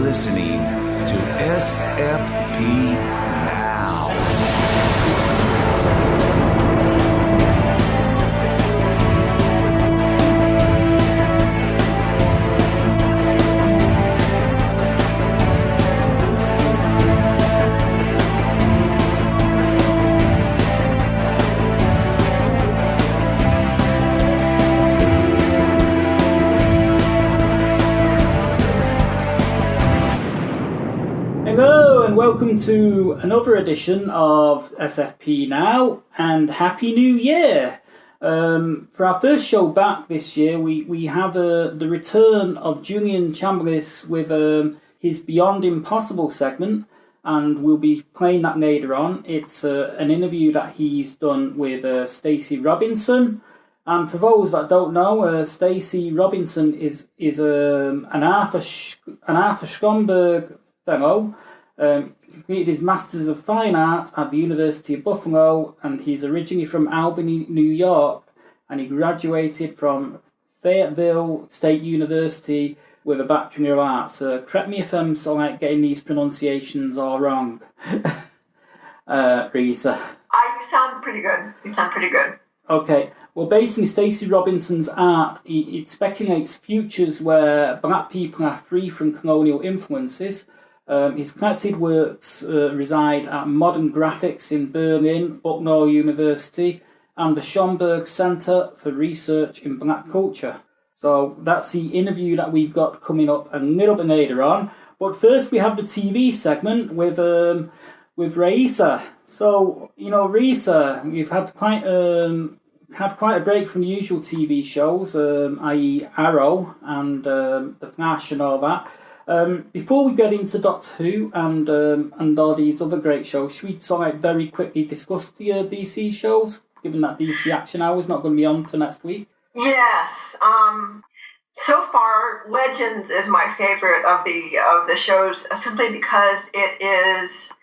listening to SFP Now. Hello and welcome to another edition of SFP Now, and Happy New Year! For our first show back this year, we have the return of Julian Chambliss with his Beyond Impossible segment, and we'll be playing that later on. It's an interview that he's done with Stacey Robinson. And for those that don't know, Stacey Robinson is an Arthur Schomburg Fellow. He completed his Masters of Fine Art at the University of Buffalo, and he's originally from Albany, New York, and he graduated from Fayetteville State University with a Bachelor of Arts. Correct me if I'm getting these pronunciations all wrong, Risa. You sound pretty good. Okay. Well, basically, Stacey Robinson's art, it speculates futures where black people are free from colonial influences. His collected works reside at Modern Graphics in Berlin, Bucknell University, and the Schomburg Center for Research in Black Culture. So that's the interview that we've got coming up a little bit later on. But first we have the TV segment with Raisa. So, Raisa, you've had quite a break from the usual TV shows, i.e. Arrow and The Flash and all that. Before we get into Doctor Who and all these other great shows, should we very quickly discuss the DC shows, given that DC Action Hour is not going to be on to next week? Yes. So far, Legends is my favorite of the shows, simply because it is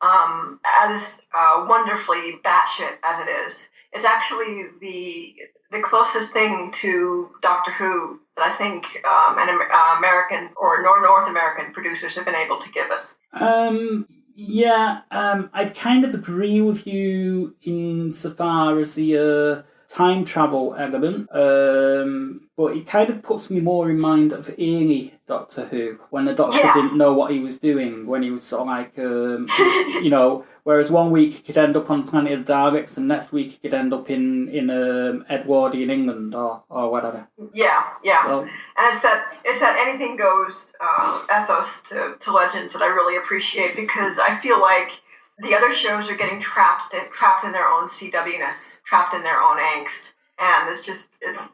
as wonderfully batshit as it is. It's actually the closest thing to Doctor Who that I think American or North American producers have been able to give us. I'd kind of agree with you insofar as the time travel element, but it kind of puts me more in mind of early Doctor Who, when the Doctor didn't know what he was doing, when he was whereas one week he could end up on Planet of the Daleks, and next week he could end up in Edwardian England or whatever. Yeah. So, and it's that anything goes ethos to Legends that I really appreciate, because I feel like the other shows are getting trapped in their own CW-ness, trapped in their own angst, and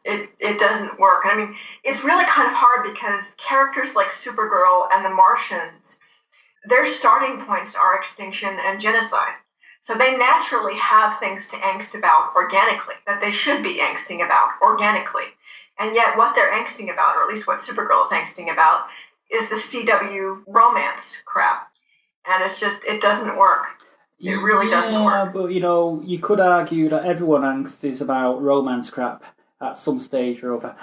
it doesn't work. I mean, it's really kind of hard because characters like Supergirl and the Martians, their starting points are extinction and genocide. So they naturally have things to angst about organically, that they should be angsting about organically. And yet what they're angsting about, or at least what Supergirl is angsting about, is the CW romance crap. And it doesn't work. It really doesn't work. Yeah, but, you could argue that everyone angst is about romance crap at some stage or other.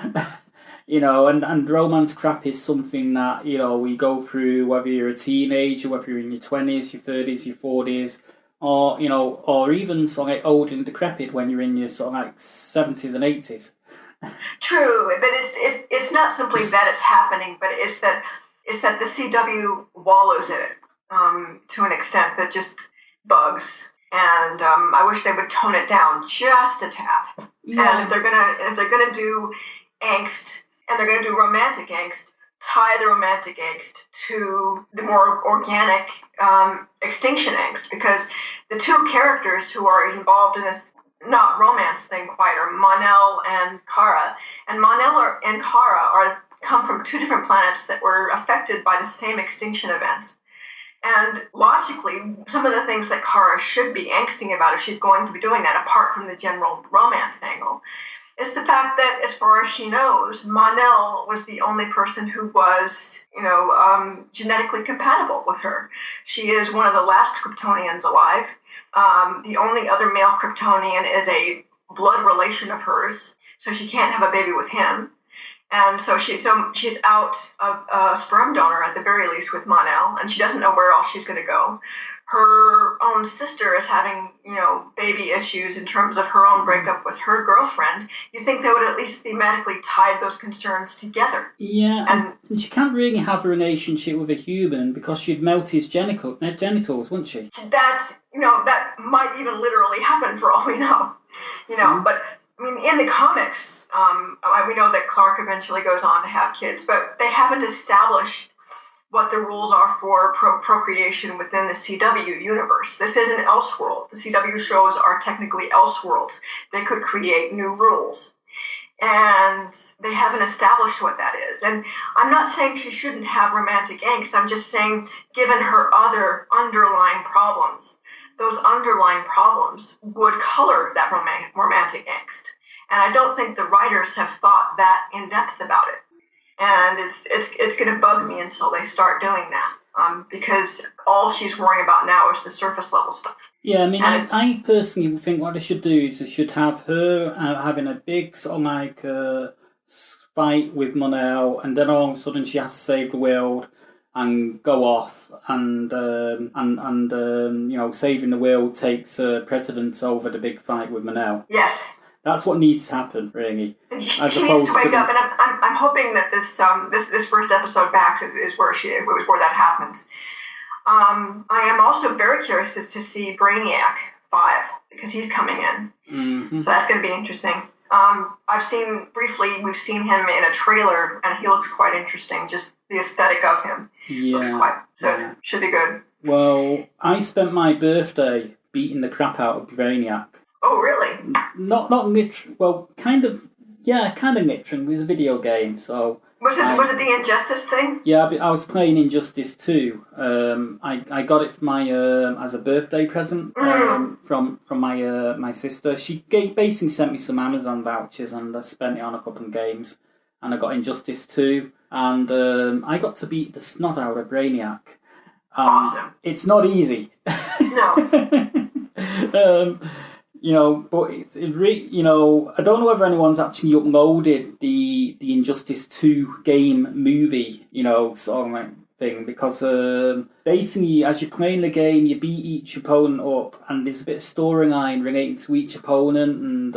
And romance crap is something that, we go through, whether you're a teenager, whether you're in your 20s, your 30s, your 40s, or even old and decrepit when you're in your 70s and 80s. True, but it's not simply that it's happening, but it's that the CW wallows in it to an extent that just bugs. And I wish they would tone it down just a tad. Yeah. And if they're gonna do angst, and they're going to do romantic angst, tie the romantic angst to the more organic extinction angst, because the two characters who are involved in this not romance thing quite are Mon-El and Kara. And Mon-El and Kara come from two different planets that were affected by the same extinction events. And logically, some of the things that Kara should be angsting about, if she's going to be doing that, apart from the general romance angle, is the fact that, as far as she knows, Mon-El was the only person who was, genetically compatible with her. She is one of the last Kryptonians alive. The only other male Kryptonian is a blood relation of hers, so she can't have a baby with him. And so she's out a sperm donor at the very least with Mon-El, and she doesn't know where else she's going to go. Her own sister is having, baby issues in terms of her own breakup with her girlfriend. You think they would at least thematically tie those concerns together. Yeah, and she can't really have a relationship with a human because she'd melt his genitals, wouldn't she? That might even literally happen for all we know. But I mean, in the comics, we know that Clark eventually goes on to have kids, but they haven't established what the rules are for procreation within the CW universe. This isn't Elseworld. The CW shows are technically Elseworlds. They could create new rules. And they haven't established what that is. And I'm not saying she shouldn't have romantic angst. I'm just saying, given her other underlying problems, those underlying problems would color that romantic angst. And I don't think the writers have thought that in depth about it. And it's going to bug me until they start doing that, because all she's worrying about now is the surface level stuff. Yeah, I mean, I personally think what they should do is they should have her having a big sort of fight with Mon-El, and then all of a sudden she has to save the world and go off, and saving the world takes precedence over the big fight with Mon-El. Yes. That's what needs to happen, really. She needs to wake up, and I'm hoping that this first episode back is where that happens. I am also very curious as to see Brainiac 5, because he's coming in. Mm-hmm. So that's going to be interesting. We've seen him in a trailer, and he looks quite interesting. Just the aesthetic of him looks it should be good. Well, I spent my birthday beating the crap out of Brainiac. Oh, really? Not literally. Well, kind of literally. It was a video game, so. Was it the Injustice thing? Yeah, I was playing Injustice 2. I got it for my as a birthday present from my sister. She basically sent me some Amazon vouchers, and I spent it on a couple of games. And I got Injustice 2, and I got to beat the snot out of Brainiac. Awesome. It's not easy. No. But I don't know whether anyone's actually uploaded the Injustice 2 game movie, sort of like thing, because basically as you're playing the game, you beat each opponent up, and there's a bit of storyline relating to each opponent,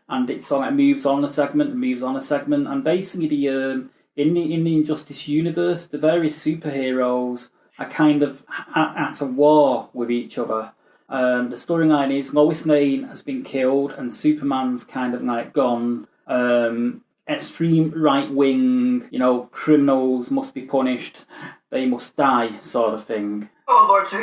and it sort of moves on a segment, and basically in the Injustice universe, the various superheroes are kind of at a war with each other. The storyline is Lois Lane has been killed, and Superman's kind of like gone. Extreme right wing, criminals must be punished, they must die, sort of thing. Oh Lord! So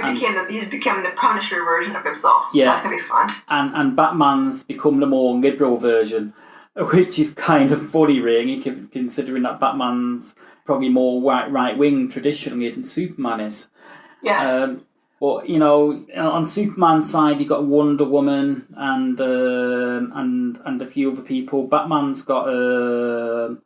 he's become the Punisher version of himself. Yeah, that's gonna be fun. And Batman's become the more liberal version, which is kind of funny, really, considering that Batman's probably more right wing traditionally than Superman is. Yes. But on Superman's side, you got Wonder Woman and a few other people. Batman's got sort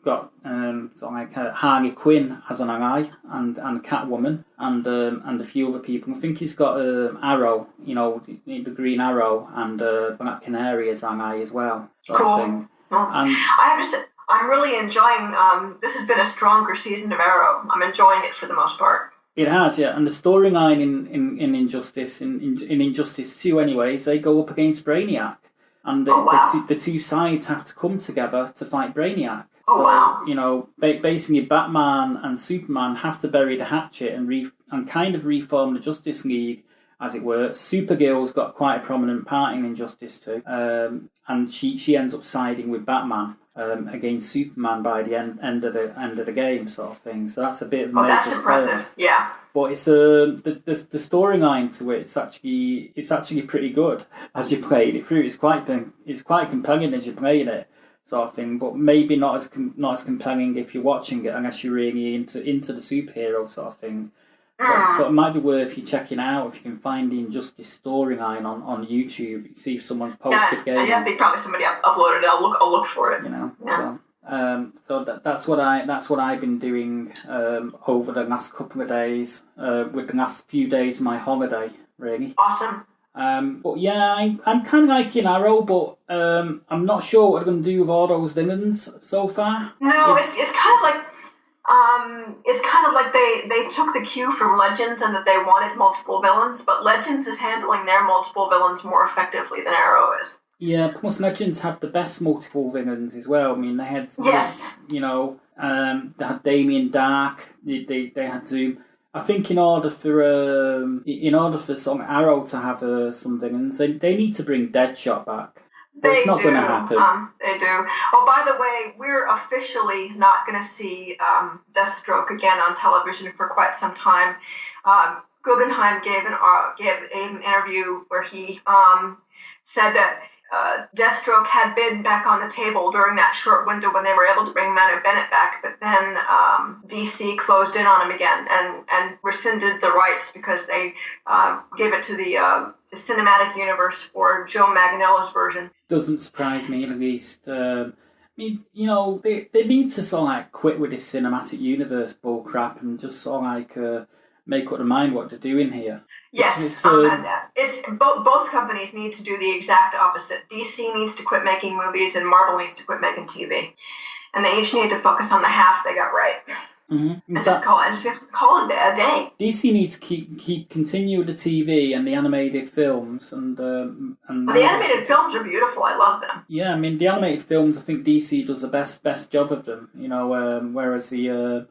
of like Harley Quinn as an ally, and Catwoman, and a few other people. I think he's got Arrow, the Green Arrow, and Black Canary as ally as well. Sort of thing. And I have to say, I'm really enjoying. This has been a stronger season of Arrow. I'm enjoying it for the most part. It has, yeah, and the storyline in Injustice, in Injustice 2 anyways, they go up against Brainiac, and the two sides have to come together to fight Brainiac. Basically Batman and Superman have to bury the hatchet and kind of reform the Justice League, as it were. Supergirl's got quite a prominent part in Injustice 2, and she ends up siding with Batman against Superman by the end of the game, sort of thing. So that's a bit of that's impressive. Yeah. But it's the storyline to it. It's actually pretty good as you're playing it through. It's quite compelling as you're playing it, sort of thing. But maybe not as compelling if you're watching it, unless you're really into the superhero sort of thing. So it might be worth you checking out if you can find the Injustice storyline on YouTube. See if someone's posted game. Yeah, I think probably somebody uploaded it. I'll look for it. So that's what I've been doing over the last couple of days, with the last few days of my holiday, really. Awesome. But yeah, I'm kind of liking Arrow, but I'm not sure what they're going to do with all those villains so far. No, it's kind of like they took the cue from Legends and that they wanted multiple villains, but Legends is handling their multiple villains more effectively than Arrow is. Yeah, plus Legends had the best multiple villains as well. I mean, they had Yes. they had Damien Dark. They had Zoom. I think in order for sort of Arrow to have some villains, they need to bring Deadshot back. But it's not going to happen. They do. Oh, by the way, we're officially not going to see Deathstroke again on television for quite some time. Guggenheim gave an interview where he said that Deathstroke had been back on the table during that short window when they were able to bring Manu Bennett back, but then DC closed in on him again and rescinded the rights because they gave it to the cinematic universe for Joe Manganiello's version. Doesn't surprise me in the least. I mean, they need to sort of like quit with this cinematic universe bull crap and just sort of like make up their mind what they're doing here. Yes, it's both companies need to do the exact opposite. DC needs to quit making movies, and Marvel needs to quit making TV, and they each need to focus on the half they got right. Mm-hmm. And just call it a day. DC needs to continue with the TV and the animated films, and the animated films are beautiful. I love them. Yeah, I mean the animated films. I think DC does the best job of them. Whereas the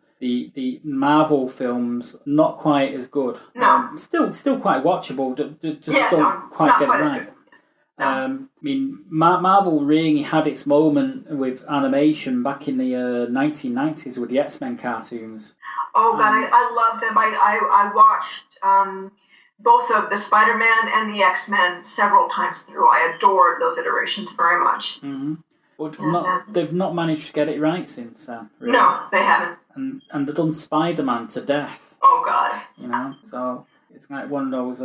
Marvel films not quite as good. No, still quite watchable. Just yes, don't quite get it quite right. No. I mean, Marvel really had its moment with animation back in the 1990s with the X-Men cartoons. Oh God, I loved them. I watched both of the Spider-Man and the X-Men several times through. I adored those iterations very much. Mm-hmm. But they've not managed to get it right since then. Really. No, they haven't. And they've done Spider-Man to death. Oh God. So it's like one of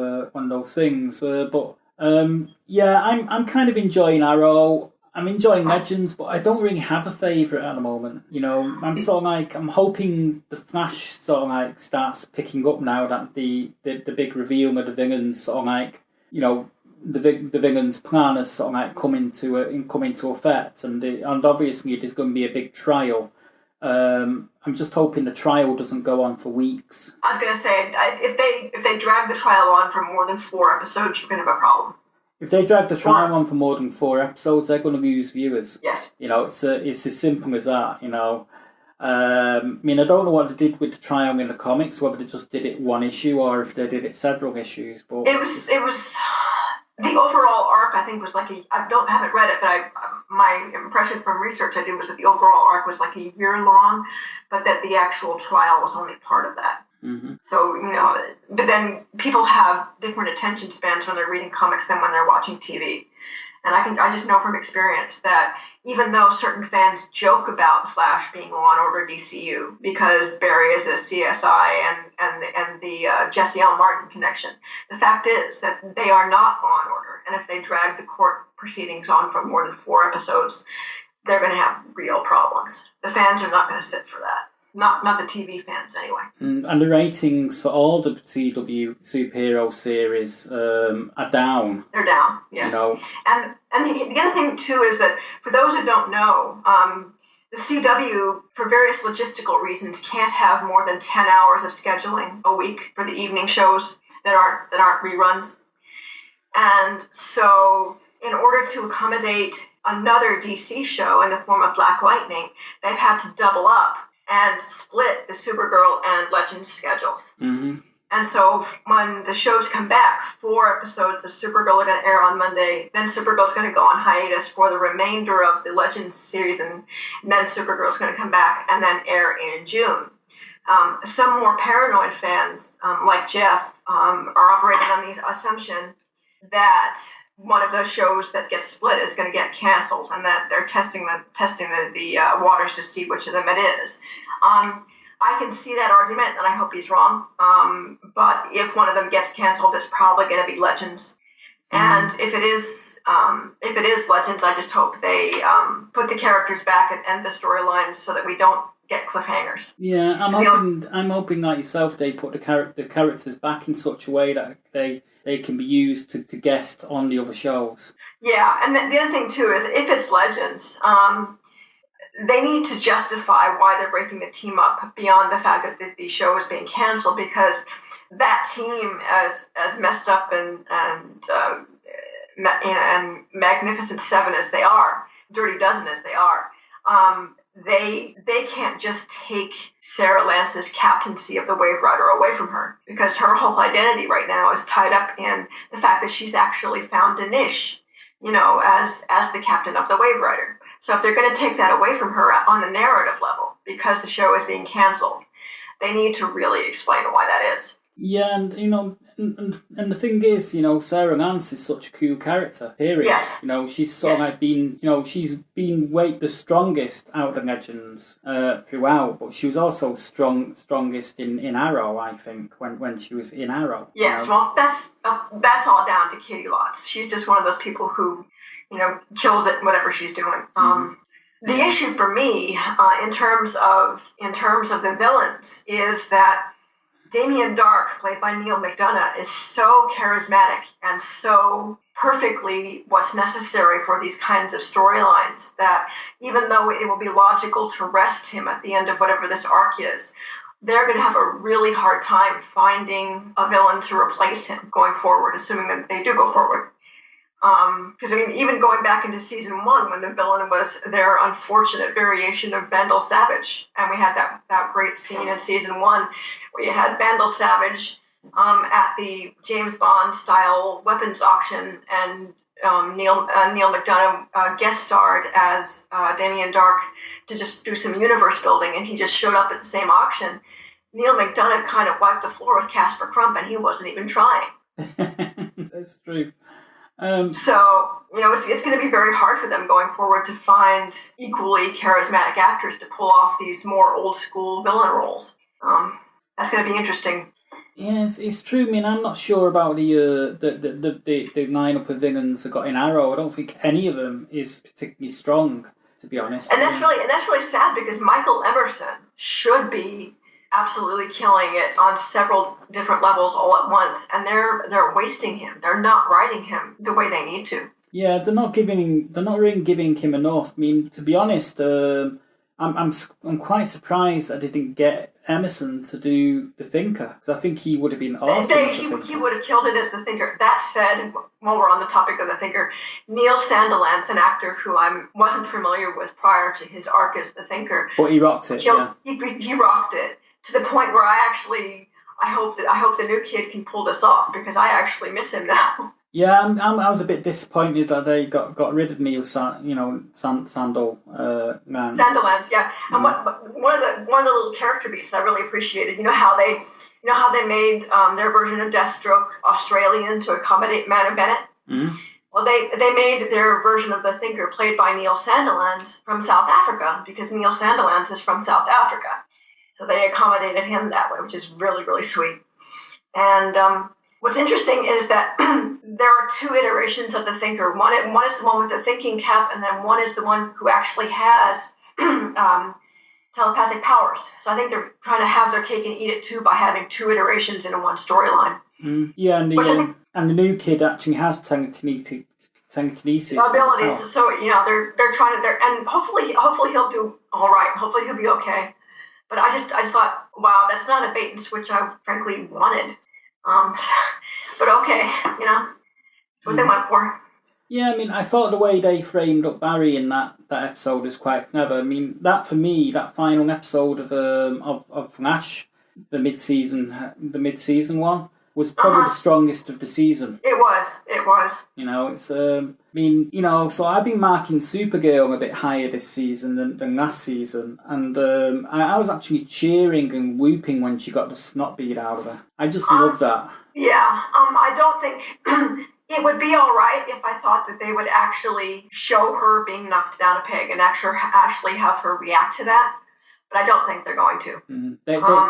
those things. But I'm kind of enjoying Arrow. I'm enjoying Legends, but I don't really have a favourite at the moment. I'm sort of like I'm hoping the Flash sort of like starts picking up now that the big reveal of the villains sort of like the villain's plan has sort of like come into effect, and obviously there's going to be a big trial. I'm just hoping the trial doesn't go on for weeks. I was going to say, if they drag the trial on for more than 4 episodes, you're going to have a problem. If they drag the trial on for more than 4 episodes, they're going to lose viewers. Yes. It's as simple as that. I mean, I don't know what they did with the trial in the comics, whether they just did it one issue or if they did it several issues. But it was the overall arc. I think was like haven't read it, but my impression from research I did was that the overall arc was like a year long, but that the actual trial was only part of that. Mm-hmm. So, but then people have different attention spans when they're reading comics than when they're watching TV. And I just know from experience that even though certain fans joke about Flash being Law and Order DCU because Barry is the CSI and the Jesse L. Martin connection, the fact is that they are not Law and Order. And if they drag the court proceedings on for more than 4 episodes, they're going to have real problems. The fans are not going to sit for that. Not the TV fans, anyway. And the ratings for all the CW superhero series are down. They're down, yes. And the other thing, too, is that for those who don't know, the CW, for various logistical reasons, can't have more than 10 hours of scheduling a week for the evening shows that aren't reruns. And so in order to accommodate another DC show in the form of Black Lightning, they've had to double up and split the Supergirl and Legends schedules. Mm-hmm. And so when the shows come back, 4 episodes of Supergirl are going to air on Monday, then Supergirl's going to go on hiatus for the remainder of the Legends series, and then Supergirl's going to come back and then air in June. Some more paranoid fans, like Jeff, are operating on the assumption that one of those shows that gets split is going to get canceled, and that they're testing the waters to see which of them it is. I can see that argument, and I hope he's wrong. But if one of them gets canceled, it's probably going to be Legends. And if it is Legends, I just hope they put the characters back and end the storylines so that we don't get cliffhangers. Yeah, I'm hoping like yourself, they put the characters back in such a way that they can be used to guest on the other shows. Yeah, and the other thing too is if it's Legends, they need to justify why they're breaking the team up beyond the fact that the show is being canceled, because that team, as messed up and Magnificent Seven as they are, Dirty Dozen as they are, they can't just take Sarah Lance's captaincy of the Wave Rider away from her, because her whole identity right now is tied up in the fact that she's actually found a niche, as the captain of the Wave Rider. So if they're going to take that away from her on the narrative level because the show is being canceled, they need to really explain why that is. Yeah, and and the thing is, Sarah Lance is such a cool character. Period. Yes. She's sort of like been, she's been the strongest out of the Legends throughout, but she was also strongest in Arrow, I think, when she was in Arrow. Yes, well, that's all down to Katie Lotz. She's just one of those people who, kills it whatever she's doing. The issue for me, in terms of the villains, is that Damien Dark, played by Neil McDonough, is so charismatic and so perfectly what's necessary for these kinds of storylines that even though it will be logical to rest him at the end of whatever this arc is, they're going to have a really hard time finding a villain to replace him going forward, assuming that they do go forward. Because, even going back into season 1, when the villain was their unfortunate variation of Vandal Savage, and we had that great scene in season 1 where you had Vandal Savage at the James Bond-style weapons auction, and Neil McDonough guest starred as Damien Dark to just do some universe building, and he just showed up at the same auction. Neil McDonough kind of wiped the floor with Casper Crump, and he wasn't even trying. That's true. So, it's going to be very hard for them going forward to find equally charismatic actors to pull off these more old school villain roles. That's going to be interesting. Yes, it's true. I'm not sure about the lineup of villains that got in Arrow. I don't think any of them is particularly strong, to be honest. And that's really sad, because Michael Emerson should be absolutely killing it on several different levels all at once, and they're wasting him. They're not writing him the way they need to. Yeah, they're not really giving him enough. To be honest, I'm quite surprised I didn't get Emerson to do the Thinker, because I think he would have been awesome. He would have killed it as the Thinker. That said, while we're on the topic of the Thinker, Neil Sandilands, an actor who I wasn't familiar with prior to his arc as the Thinker, but he rocked it. He rocked it. To the point where I hope the new kid can pull this off, because I actually miss him now. Yeah, I was a bit disappointed that they got rid of Neil Sandilands, yeah. And one of the little character beats I really appreciated. How they made their version of Deathstroke Australian to accommodate Manu Bennett. Mm-hmm. Well, they made their version of the Thinker, played by Neil Sandilands, from South Africa, because Neil Sandilands is from South Africa. So they accommodated him that way, which is really, really sweet. And what's interesting is that there are 2 iterations of the Thinker. One is the one with the thinking cap, and then one is the one who actually has telepathic powers. So I think they're trying to have their cake and eat it too by having 2 iterations in one storyline. Yeah, and the new kid actually has telekinesis abilities. So they're trying to, and hopefully he'll do all right. Hopefully he'll be okay. But I just thought, wow, that's not a bait and switch I frankly wanted. But okay, it's what they went for. Yeah, I thought the way they framed up Barry in that episode was quite clever. That for me, that final episode of Flash, the mid-season one, was probably the strongest of the season. It was. It's so I've been marking Supergirl a bit higher this season than last season, and I was actually cheering and whooping when she got the snot beat out of her. I just love that. Yeah, I don't think it would be all right if I thought that they would actually show her being knocked down a peg and actually have her react to that. But I don't think they're going to.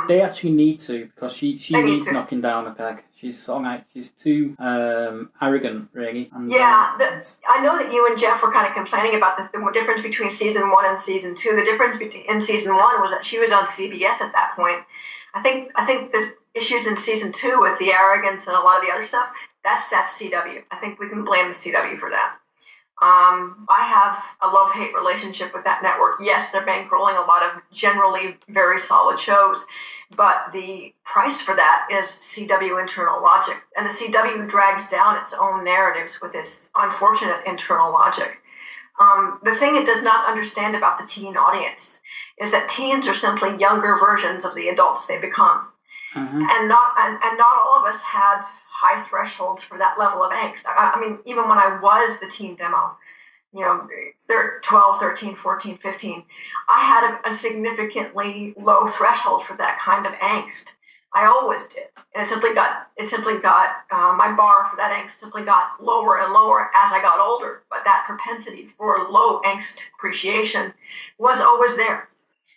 They actually need to, because she needs knocking down a peg. She's sort of like she's too arrogant, really. And, I know that you and Jeff were kind of complaining about the difference between season 1 and season 2. The difference in season 1 was that she was on CBS at that point. I think the issues in season 2 with the arrogance and a lot of the other stuff, that's CW. I think we can blame the CW for that. I have a love-hate relationship with that network. Yes, they're bankrolling a lot of generally very solid shows, but the price for that is CW internal logic. And the CW drags down its own narratives with its unfortunate internal logic. The thing it does not understand about the teen audience is that teens are simply younger versions of the adults they become. And not all of us had high thresholds for that level of angst. I mean, even when I was the teen demo, 12, 13, 14, 15, I had a significantly low threshold for that kind of angst. I always did. And it simply got my bar for that angst simply got lower and lower as I got older. But that propensity for low angst appreciation was always there.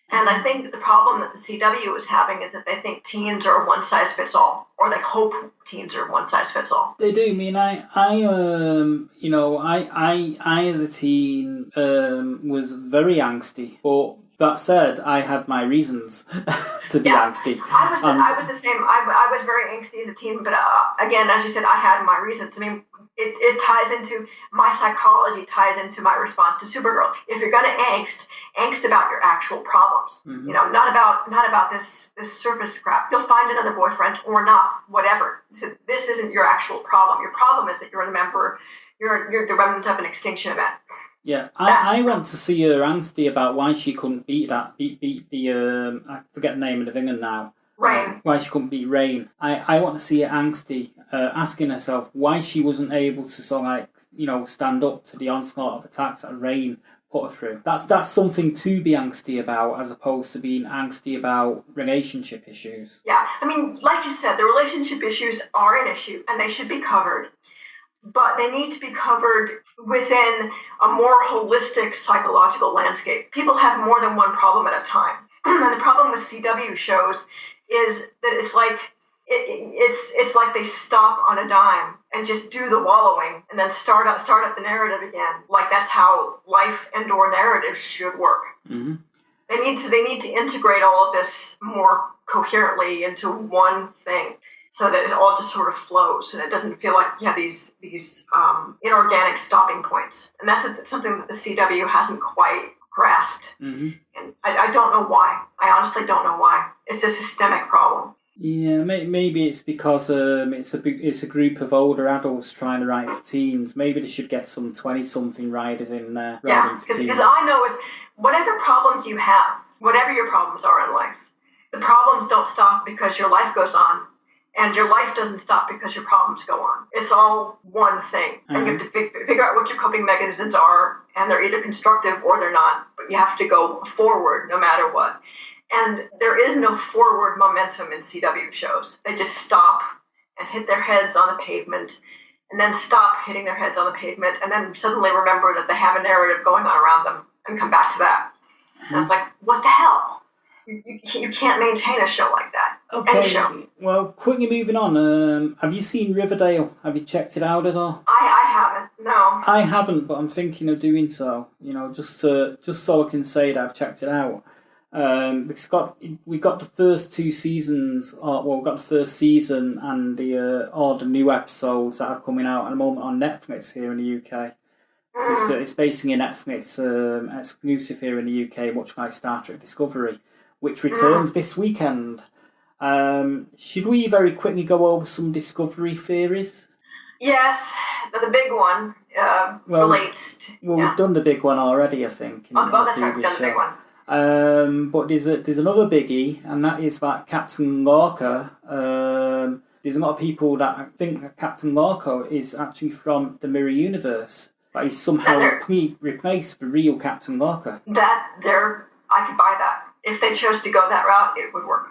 And I think the problem that the CW is having is that they think teens are one size fits all, or they hope teens are one size fits all. They do. I mean, I as a teen was very angsty, but that said, I had my reasons to be angsty. I was the same. I was very angsty as a teen, but again, as you said, I had my reasons. I mean, it ties into my psychology, ties into my response to Supergirl. If you're going to angst about your actual problems, not about this surface crap. You'll find another boyfriend or not, whatever. This isn't your actual problem. Your problem is that you're the remnant of an extinction event. Yeah, I went to see her angsty about why she couldn't beat the I forget the name of the villain now. Rain. Why she couldn't beat Rain. I want to see her angsty, asking herself why she wasn't able to sort of stand up to the onslaught of attacks that Rain put her through. That's something to be angsty about, as opposed to being angsty about relationship issues. Yeah, I mean, like you said, the relationship issues are an issue, and they should be covered. But they need to be covered within a more holistic psychological landscape. People have more than one problem at a time. And the problem with CW shows is that it's like they stop on a dime and just do the wallowing and then start up the narrative again. Like that's how life and or narratives should work. Mm-hmm. They need to integrate all of this more coherently into one thing, so that it all just sort of flows and it doesn't feel like you have these inorganic stopping points. And that's something that the CW hasn't quite grasped. Mm-hmm. And I don't know why. I honestly don't know why. It's a systemic problem. Yeah, maybe it's because it's a group of older adults trying to write for teens. Maybe they should get some 20-something writers in there. Yeah, because I know is whatever problems you have, whatever your problems are in life, the problems don't stop because your life goes on. And your life doesn't stop because your problems go on. It's all one thing. Mm-hmm. And you have to figure out what your coping mechanisms are, and they're either constructive or they're not. But you have to go forward no matter what. And there is no forward momentum in CW shows. They just stop and hit their heads on the pavement, and then stop hitting their heads on the pavement, and then suddenly remember that they have a narrative going on around them and come back to that. Mm-hmm. And it's like, what the hell? You can't maintain a show like that. Okay. Any show. Well, quickly moving on. Have you seen Riverdale? Have you checked it out at all? I haven't. No. I haven't, but I'm thinking of doing so. Just so I can say that I've checked it out. We got the first 2 seasons. We got the first season and all the new episodes that are coming out at the moment on Netflix here in the UK. It's basically a Netflix exclusive here in the UK, much like Star Trek Discovery, which returns this weekend. Should we very quickly go over some Discovery theories? Yes, the big one relates to... We've done the big one already, I think. That's right, we've done the big one. But there's another biggie, and that is that Captain Lorca... there's a lot of people that think that Captain Lorca is actually from the Mirror Universe, but he's somehow replaced the real Captain Lorca. I could buy that. If they chose to go that route, it would work.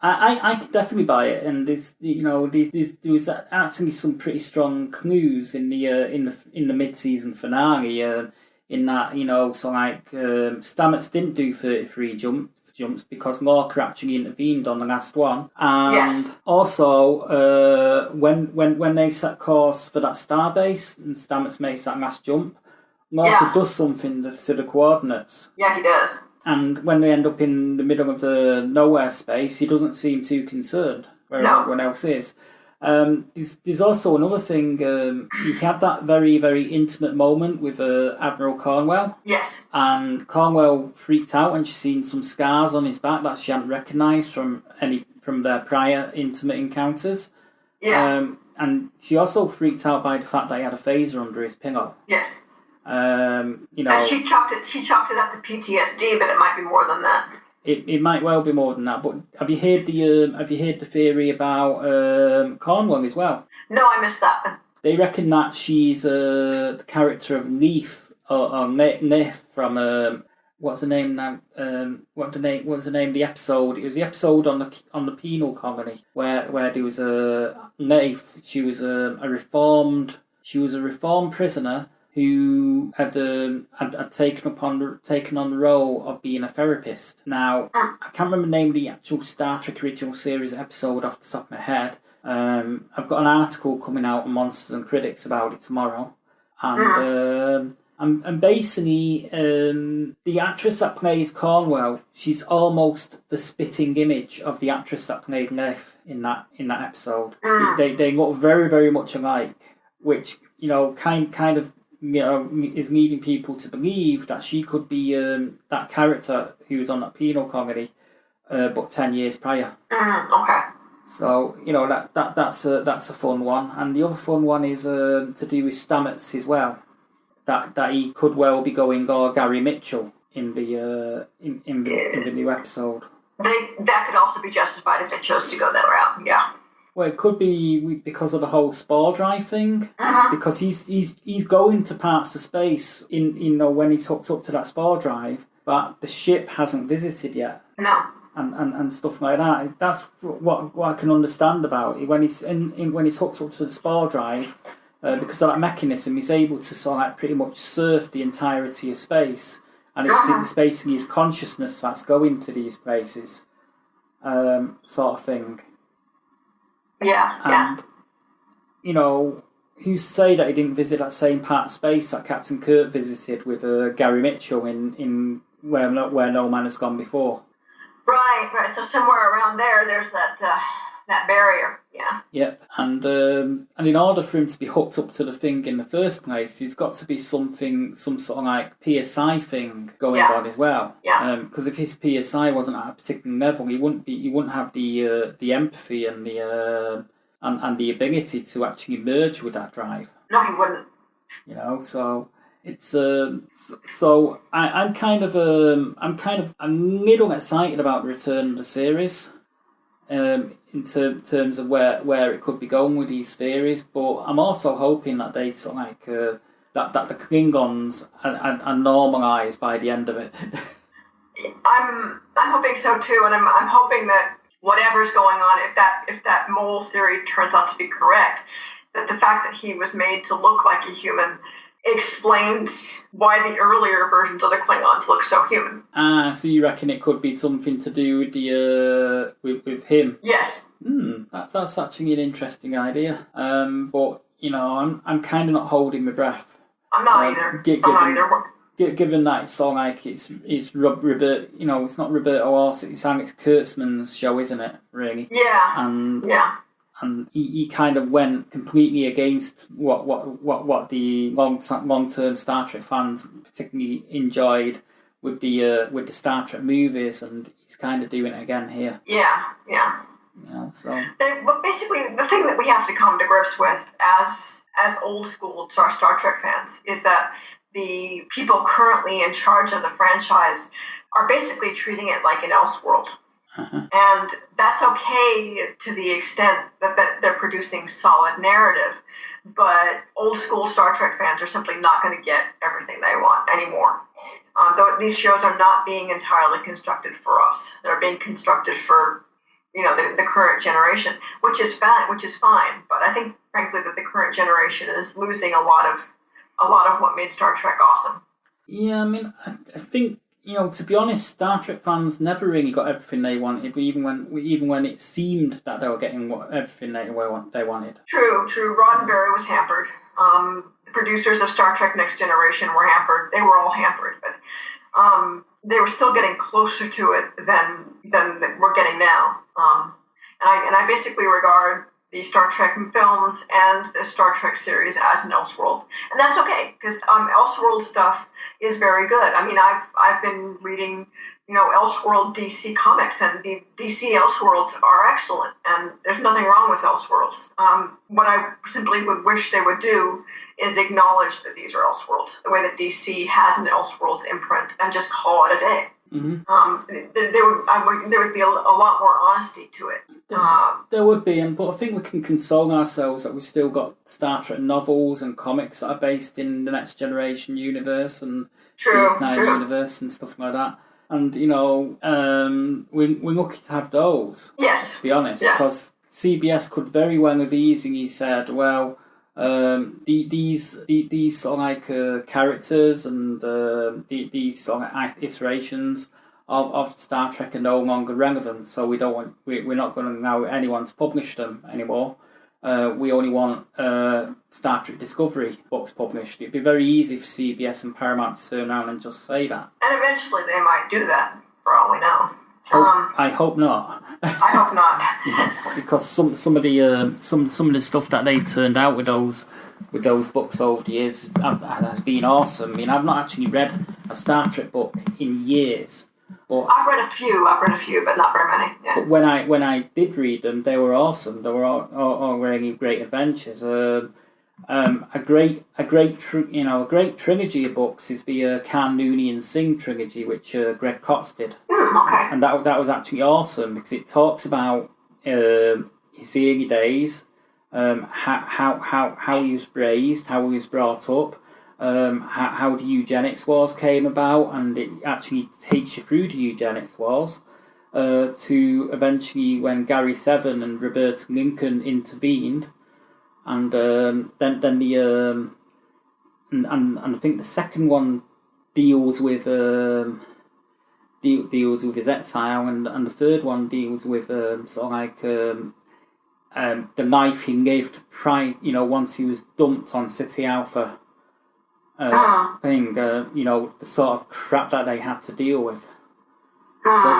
I could definitely buy it, and there was actually some pretty strong clues in the mid-season finale. In that, Stamets didn't do 33 jumps because Lorca actually intervened on the last one. And Yes. also, when they set course for that starbase and Stamets makes that last jump, Lorca Yeah. does something to the coordinates. Yeah, he does. And when they end up in the middle of the nowhere space, he doesn't seem too concerned, whereas No. everyone else is. There's also another thing. He had that very, very intimate moment with Admiral Cornwell, Yes. and Cornwell freaked out when she seen some scars on his back that she hadn't recognised from their prior intimate encounters. Yeah. And she also freaked out by the fact that he had a phaser under his pillow. Yes. You know, And she chalked it up to PTSD, but it might be more than that. it might well be more than that. But have you heard the theory about Cornwell as well? No, I missed that one. They reckon that she's the character of Neef or Neef from what's the name now? What's the name of the episode? It was the episode on the penal colony where there was a Neef. She was a reformed prisoner who had taken on the role of being a therapist. Now, I can't remember the name of the actual Star Trek original series episode off the top of my head. I've got an article coming out on Monsters and Critics about it tomorrow, and basically the actress that plays Cornwell, she's almost the spitting image of the actress that played Neff in that episode. They look very, very much alike, which kind of is leading people to believe that she could be that character who was on that penal colony, but 10 years prior. Okay. So that's a fun one, and the other fun one is to do with Stamets as well. That he could well be going Gary Mitchell in the new episode. That could also be justified if they chose to go that route. Yeah. Well, it could be because of the whole spore drive thing, because he's going to parts of space when he's hooked up to that spore drive, but the ship hasn't visited yet. No. And stuff like that. That's what I can understand about it. When he's when he's hooked up to the spore drive, because of that mechanism, he's able to sort of like pretty much surf the entirety of space, and it's basically his consciousness that's going to these places, sort of thing. Yeah. And who's to say that he didn't visit that same part of space that Captain Kirk visited with Gary Mitchell in where No Man Has Gone Before? Right. So somewhere around there's that barrier. Yeah. Yep. And in order for him to be hooked up to the thing in the first place, he's got to be some sort of like PSI thing going on as well. Yeah. Because if his PSI wasn't at a particular level, he wouldn't have the empathy and the ability to actually merge with that drive. No, he wouldn't. So it's so I'm kind of a little excited about the return of the series, in terms of where it could be going with these theories, but I'm also hoping that they sort of like that the Klingons are normalised by the end of it. I'm hoping so too, and I'm hoping that whatever's going on, if that mole theory turns out to be correct, that the fact that he was made to look like a human explained why the earlier versions of the Klingons look so human. So you reckon it could be something to do with the with him? Yes. That's actually an interesting idea. But I'm kind of not holding my breath. I'm not either. Given that it's sort of like it's Robert, it's not Roberto Orci, it's Alex Kurtzman's show, isn't it? Really? Yeah. And he kind of went completely against what the long-term Star Trek fans particularly enjoyed with the Star Trek movies, and he's kind of doing it again here. Yeah. So. But basically, the thing that we have to come to grips with as old school Star Trek fans is that the people currently in charge of the franchise are basically treating it like an Elseworld. And that's okay to the extent that they're producing solid narrative, but old school Star Trek fans are simply not going to get everything they want anymore. These shows are not being entirely constructed for us. They're being constructed for the current generation, which is fine. But I think, frankly, that the current generation is losing a lot of what made Star Trek awesome. Yeah, I mean, I think to be honest, Star Trek fans never really got everything they wanted, even when it seemed that they were getting everything they wanted. True. Roddenberry was hampered. The producers of Star Trek Next Generation were hampered. They were all hampered, but they were still getting closer to it than we're getting now. And I basically regard the Star Trek films and the Star Trek series as an Elseworld, and that's okay because Elseworld stuff is very good. I mean, I've been reading, Elseworld DC comics, and the DC Elseworlds are excellent, and there's nothing wrong with Elseworlds. What I simply would wish they would do is acknowledge that these are Elseworlds, the way that DC has an Elseworlds imprint, and just call it a day. Mm-hmm. There would be a lot more honesty to it. There would be, but I think we can console ourselves that we've still got Star Trek novels and comics that are based in the Next Generation universe and DS9 universe and stuff like that. And we're lucky to have those. Yes, to be honest, yes. Because CBS could very well have easily said, well, these sort of like characters and these sort of iterations of Star Trek are no longer relevant, so we're not going to allow anyone to publish them anymore. We only want Star Trek Discovery books published. It'd be very easy for CBS and Paramount to turn around and just say that. And eventually they might do that, for all we know. I hope not. I hope not. Because some of the stuff that they've turned out with those books over the years has been awesome. I mean, I've not actually read a Star Trek book in years. But I've read a few, but not very many. Yeah. But when I did read them, they were awesome. They were all really great adventures. A great trilogy of books is the Khan, Noonien and Singh trilogy, which Greg Kotz did. Okay. And that was actually awesome because it talks about his early days, how he was raised, how he was brought up. How the eugenics wars came about, and it actually takes you through the eugenics wars to eventually when Gary Seven and Roberta Lincoln intervened, and then the and I think the second one deals with his exile, and the third one deals with sort of like the life he lived once he was dumped on City Alpha. The sort of crap that they had to deal with.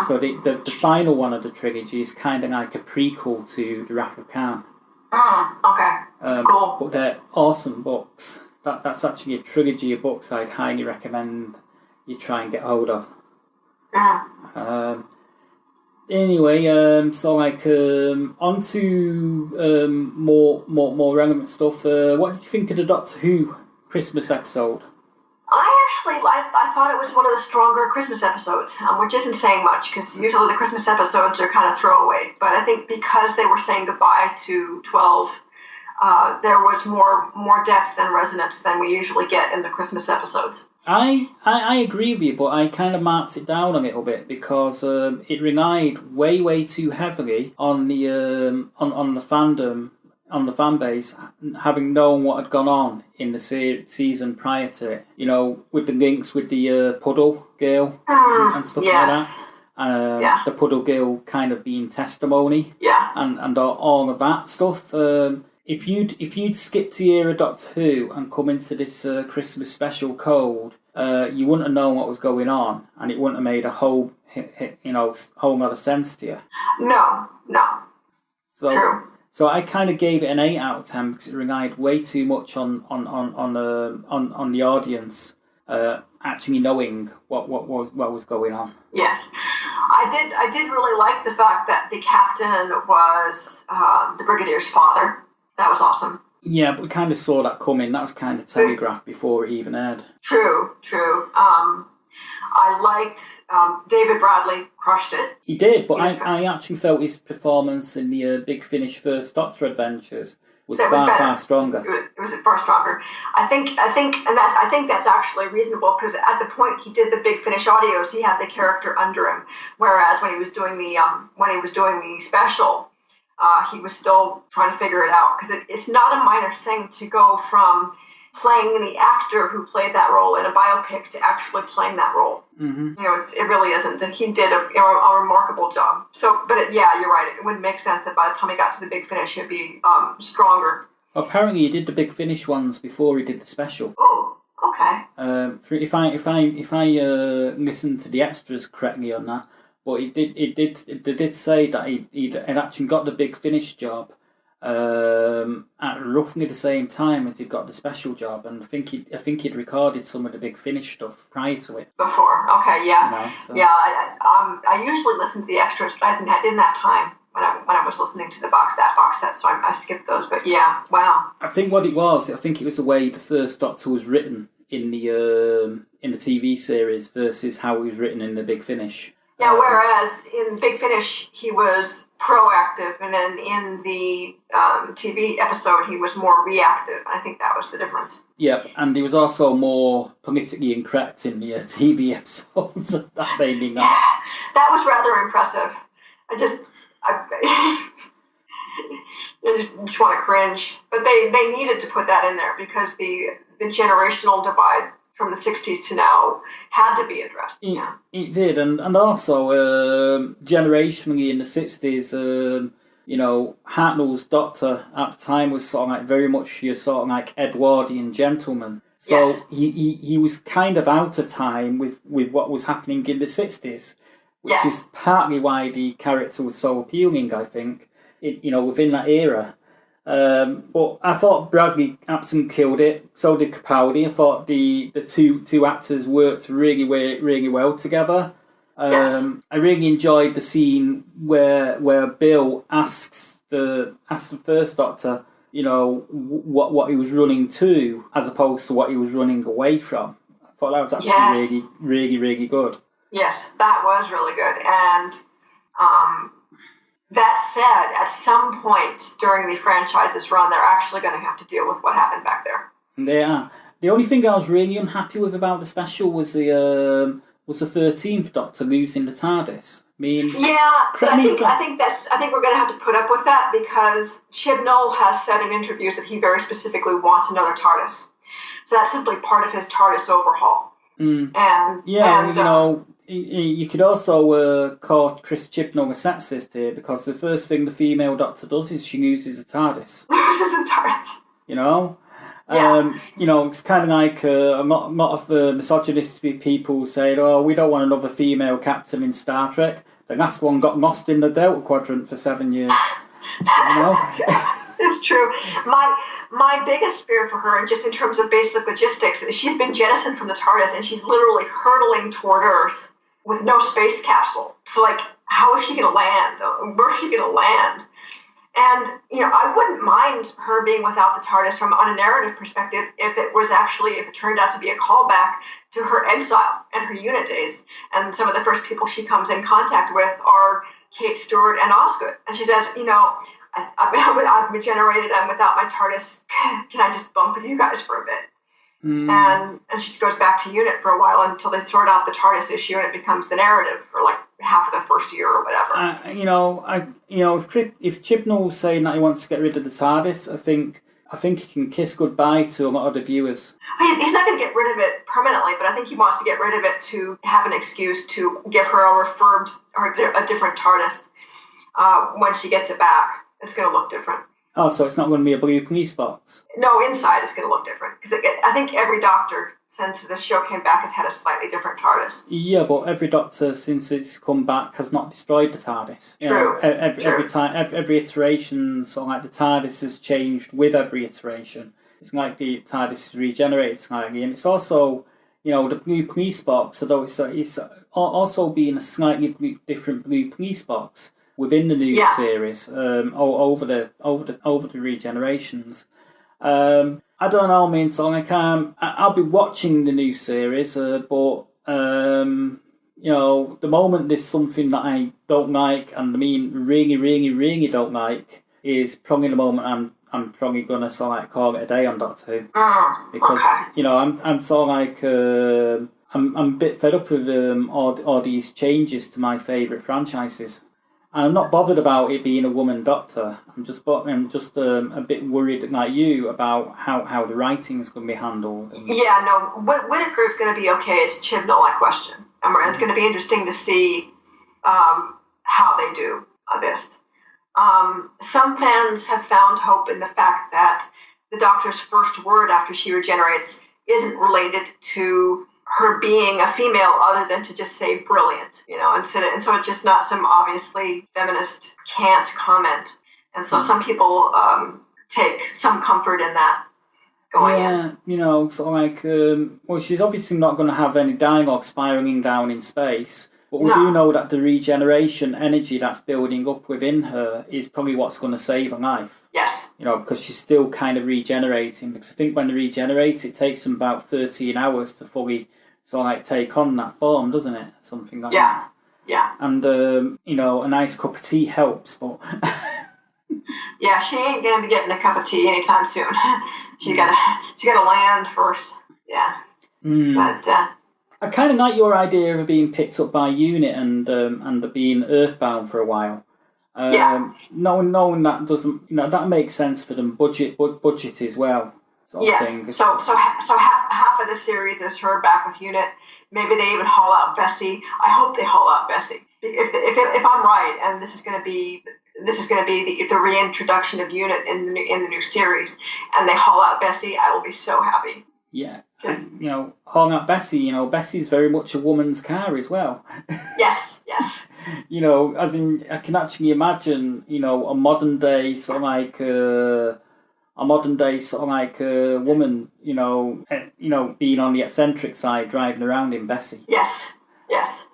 So the final one of the trilogy is kind of like a prequel to The Wrath of Khan. Okay. Cool. But they're awesome books. That's actually a trilogy of books I'd highly recommend you try and get hold of. Anyway, on to more relevant stuff. What did you think of the Doctor Who Christmas episode? I thought it was one of the stronger Christmas episodes, which isn't saying much because usually the Christmas episodes are kind of throwaway. But I think because they were saying goodbye to 12, there was more depth and resonance than we usually get in the Christmas episodes. I agree with you, but I kind of marked it down a little bit because it relied way too heavily on the on the fandom. On the fan base, having known what had gone on in the season prior to it, with the links with the Puddle Girl and stuff like that. The Puddle Girl kind of being testimony, and all of that stuff. If you'd skipped a year of Doctor Who and come into this Christmas special cold, you wouldn't have known what was going on, and it wouldn't have made a whole lot of sense to you. No. So. True. So I kind of gave it an 8 out of 10 because it relied way too much on the audience actually knowing what was going on. Yes, I did really like the fact that the captain was the Brigadier's father. That was awesome. Yeah, but we kind of saw that coming. That was kind of telegraphed before it even aired. True. I liked David Bradley crushed it. He did, but I actually felt his performance in the Big Finish First Doctor Adventures was far stronger. It was far stronger. I think that's actually reasonable because at the point he did the Big Finish audios, he had the character under him, whereas when he was doing the special, he was still trying to figure it out because it's not a minor thing to go from playing the actor who played that role in a biopic to actually playing that role. Mm-hmm. You know, it really isn't. And he did a remarkable job. So, but yeah, you're right. It would make sense that by the time he got to the big finish, he'd be stronger. Apparently, he did the big finish ones before he did the special. Oh, okay. If I listen to the extras correctly on that, but they did say that he'd actually got the big finish job at roughly the same time as he got the special job, and I think he'd recorded some of the big finish stuff prior to it. Before, okay, yeah, You know, so. yeah. I usually listen to the extras, but I didn't have time when I was listening to that box set, so I skipped those. But yeah, wow. I think what it was the way the first Doctor was written in the TV series versus how he was written in the Big Finish. Yeah, whereas in Big Finish he was proactive, and then in the TV episode he was more reactive. I think that was the difference. Yeah, and he was also more politically incorrect in the TV episodes. That made me laugh. That was rather impressive. I just want to cringe. But they needed to put that in there because the generational divide from the 60s to now had to be addressed. It did, and also generationally in the 60s, Hartnell's Doctor at the time was sort of like very much your sort of like Edwardian gentleman. So yes. he was kind of out of time with what was happening in the 60s, which yes. is partly why the character was so appealing, I think, within that era. But I thought Bradley absolutely killed it. So did Capaldi. I thought the two actors worked really well together. Yes. I really enjoyed the scene where Bill asks the first Doctor, what he was running to, as opposed to what he was running away from. I thought that was actually really good. Yes, that was really good. And that said, at some point during the franchise's run, they're actually going to have to deal with what happened back there. They are. The only thing I was really unhappy with about the special was the 13th Doctor losing the TARDIS. I mean, yeah, but I think we're going to have to put up with that because Chibnall has said in interviews that he very specifically wants another TARDIS. So that's simply part of his TARDIS overhaul. Mm. And you could also call Chris Chibnall a sexist here because the first thing the female Doctor does is she loses a TARDIS. Loses a TARDIS. Yeah. It's kind of like a lot of misogynistic people saying, "Oh, we don't want another female captain in Star Trek." The last one got lost in the Delta Quadrant for 7 years. It's true. My biggest fear for her, and just in terms of basic logistics, is she's been jettisoned from the TARDIS and she's literally hurtling toward Earth with no space capsule. So, how is she going to land? Where is she going to land? And, I wouldn't mind her being without the TARDIS on a narrative perspective if it turned out to be a callback to her exile and her unit days. And some of the first people she comes in contact with are Kate Stewart and Osgood. And she says, I've regenerated. I'm without my TARDIS. Can I just bunk with you guys for a bit? Mm. And she just goes back to unit for a while until they sort out the TARDIS issue and it becomes the narrative for half of the first year or whatever. If Chibnall's saying that he wants to get rid of the TARDIS, I think he can kiss goodbye to a lot of the viewers. He's not going to get rid of it permanently, but I think he wants to get rid of it to have an excuse to give her a different TARDIS when she gets it back. It's going to look different. Oh, so it's not going to be a blue police box? No, inside it's going to look different. Because I think every Doctor, since this show came back, has had a slightly different TARDIS. Yeah, but every Doctor, since it's come back, has not destroyed the TARDIS. True. Every time, every iteration, the TARDIS has changed with every iteration. It's like the TARDIS is regenerated slightly. And it's also, the blue police box, although it's also been a slightly different blue police box within the new series, over the regenerations. I don't know. I mean, I'll be watching the new series, but the moment there's something that I don't like, and I mean really don't like, is probably the moment I'm probably gonna call it a day on Doctor Who, because I'm I'm a bit fed up with all these changes to my favourite franchises. And I'm not bothered about it being a woman doctor. I'm just a bit worried, like you, about how the writing is going to be handled. Yeah, no, Whittaker is going to be okay. It's Chibnall, I question. And it's going to be interesting to see how they do this. Some fans have found hope in the fact that the Doctor's first word after she regenerates isn't related to her being a female other than to just say brilliant, and so it's just not some obviously feminist cant comment. And so some people take some comfort in that going in. Sort of like, well, she's obviously not going to have any dialogue spiraling down in space, but we do know that the regeneration energy that's building up within her is probably what's going to save her life. Yes. Because she's still kind of regenerating, because I think when they regenerate, it takes them about 13 hours to fully take on that form, doesn't it? Something like that. Yeah. And, a nice cup of tea helps, but... Yeah, she ain't going to be getting a cup of tea anytime soon. She got to land first. Yeah. But... I kind of like your idea of being picked up by a unit and being earthbound for a while. Knowing that doesn't, that makes sense for them. Budget as well. Yes. So half of the series is her back with unit. Maybe they even haul out Bessie. I hope they haul out Bessie. If I'm right, and this is going to be the reintroduction of unit in the new series, and they haul out Bessie, I will be so happy. Yeah. Hauling out Bessie, Bessie's very much a woman's car as well. Yes. As in, I can actually imagine, a modern day woman, being on the eccentric side, driving around in Bessie. Yes.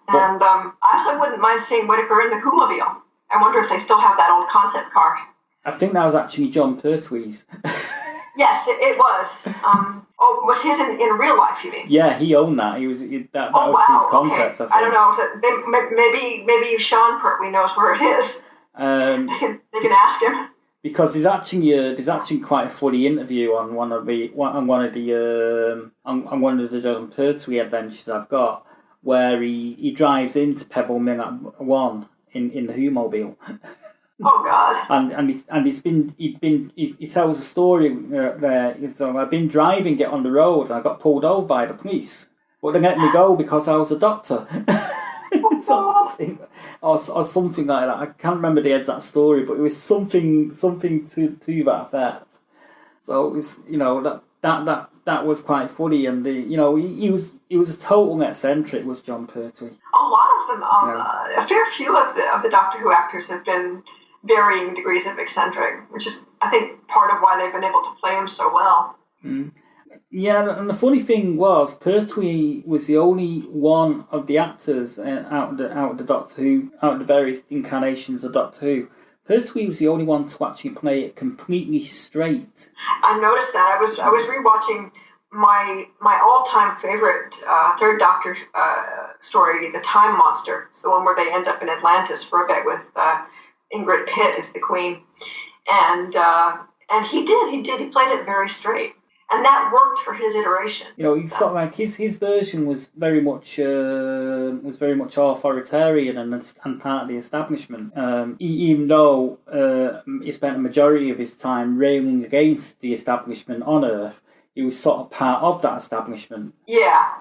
And I actually wouldn't mind seeing Whittaker in the Whomobile. I wonder if they still have that old concept car. I think that was actually John Pertwee's. Yes, it was. Was his in real life, you mean? Yeah, he owned that. That was his concept. Okay. I don't know. Maybe Sean Pertwee knows where it is. They can ask him. Because there's actually quite a funny interview on one of the John Pertwee adventures I've got, where he drives into Pebble Mill at 1 in the Whomobile. Oh God! He tells a story there. So I've been driving, get on the road, and I got pulled over by the police, but they let me go because I was a doctor. or something like that. I can't remember the exact story, but it was something to that effect. So it was, that was quite funny, and he was a total eccentric, was John Pertwee. A lot of them, a fair few of the Doctor Who actors have been varying degrees of eccentric, which is, I think, part of why they've been able to play him so well. Mm. Yeah, and the funny thing was, Pertwee was the only one of the actors out of the Doctor Who, out of the various incarnations of Doctor Who. Pertwee was the only one to actually play it completely straight. I noticed that. I was rewatching my all-time favorite Third Doctor story, The Time Monster. It's the one where they end up in Atlantis for a bit with Ingrid Pitt as the Queen, and he played it very straight. And that worked for his iteration. He's sort of like his version was very much authoritarian and part of the establishment. Even though he spent a majority of his time railing against the establishment on Earth, he was sort of part of that establishment. Yeah.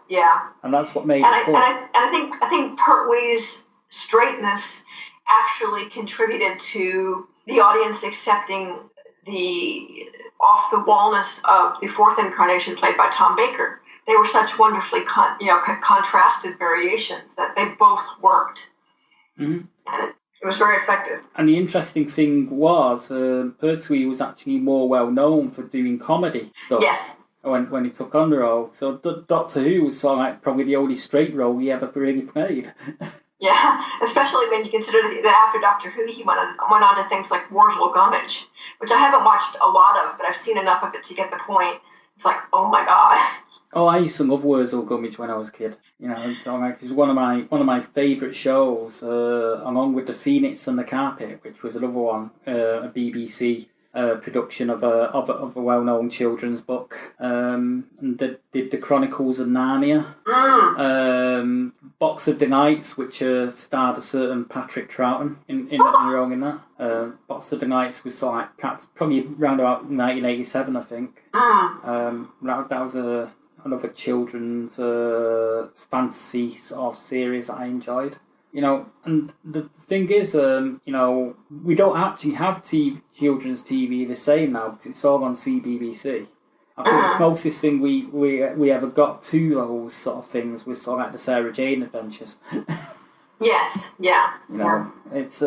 And that's what made it fun. I think Pertwee's straightness actually contributed to the audience accepting the off-the-wallness of the fourth incarnation played by Tom Baker. They were such wonderfully contrasted variations that they both worked. Mm-hmm. And it was very effective. And the interesting thing was, Pertwee was actually more well-known for doing comedy stuff. Yes. When he took on the role. So Doctor Who was sort of like probably the only straight role he ever really played. Yeah, especially when you consider that after Doctor Who, he went on to things like Wurzel Gummidge, which I haven't watched a lot of, but I've seen enough of it to get the point. It's like, oh my God. Oh, I used to love Wurzel Gummidge when I was a kid. It was one of my favourite shows, along with The Phoenix and the Carpet, which was another one, a BBC production of a well-known children's book. And the Chronicles of Narnia. Box of Delights, which starred a certain Patrick Troughton in that. Box of Delights was sort of like perhaps probably around about 1987, I think. That was another children's fantasy sort of series that I enjoyed. You know, and the thing is, you know, we don't actually have children's TV the same now because it's all on CBBC. I think the closest thing we ever got to those sort of things was sort of like the Sarah Jane Adventures. Yes, yeah. You know, it's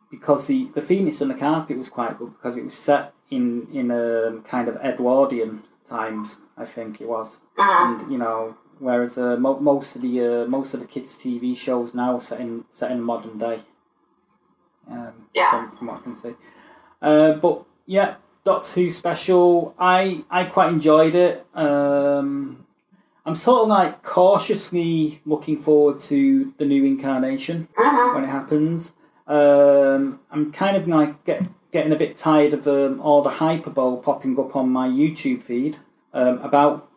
because the Phoenix and the Carpet was quite good because it was set in kind of Edwardian times, I think it was, and you know. Whereas most of the kids' TV shows now are set in modern day. From what I can see. But yeah, Doctor Who special. I quite enjoyed it. I'm sort of like cautiously looking forward to the new incarnation when it happens. I'm kind of like getting a bit tired of all the hyperbole popping up on my YouTube feed about.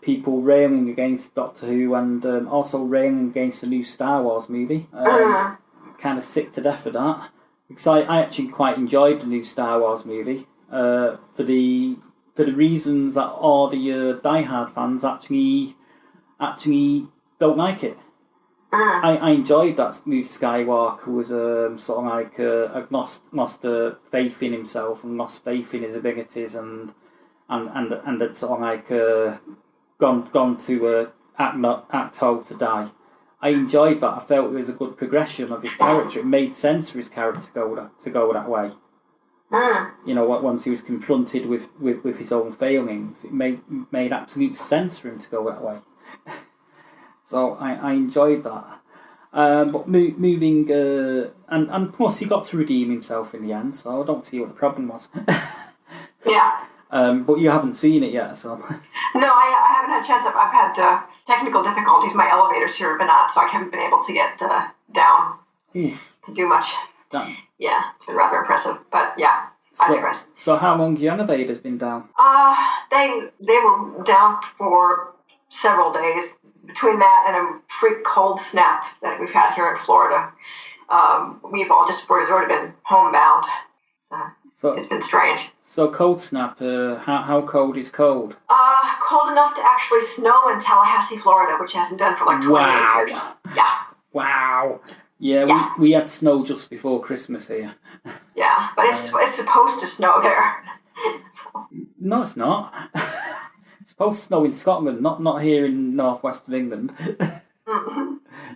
People railing against Doctor Who and also railing against the new Star Wars movie. Kind of sick to death of that because I actually quite enjoyed the new Star Wars movie for the reasons that all the diehard fans actually don't like it. I enjoyed that Luke Skywalker was sort of like lost faith in himself and lost faith in his abilities and had sort of like gone to act whole to die. I enjoyed that. I felt it was a good progression of his character. It made sense for his character to go that way. You know, once he was confronted with his own failings, it made absolute sense for him to go that way. So I enjoyed that. But moving, and plus he got to redeem himself in the end, so I don't see what the problem was. Yeah. But you haven't seen it yet, so... No, I haven't had a chance. I've had technical difficulties. My elevators here have been out, so I haven't been able to get down to do much. Damn. Yeah, it's been rather impressive. But yeah, I digress. So how long have your elevators been down? They were down for several days. Between that and a freak cold snap that we've had here in Florida, we've already been homebound. So it's been strange. So cold snap, how cold is cold? Cold enough to actually snow in Tallahassee, Florida, which hasn't done for like 28 years. Yeah. Wow. Yeah, we had snow just before Christmas here. Yeah, but it's supposed to snow there. No, it's not. It's supposed to snow in Scotland, not here in northwest of England.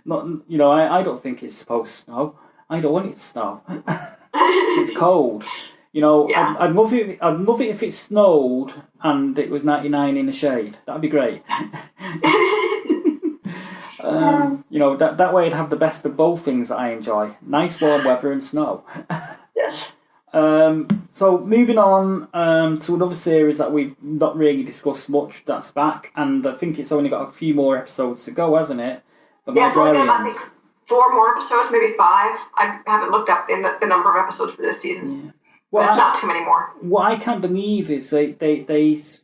Not, you know, I don't think it's supposed to snow. I don't want it to snow. It's cold. You know, yeah. I'd love it if it snowed and it was 99 in the shade. That'd be great. You know, that way I'd have the best of both things that I enjoy. Nice warm weather and snow. Yes. So moving on to another series that we've not really discussed much, that's back, and I think it's only got a few more episodes to go, hasn't it? Yeah, it's only got, I think, 4 more episodes, maybe 5. I haven't looked up the number of episodes for this season. Yeah. Well, it's not too many more. What I can't believe is they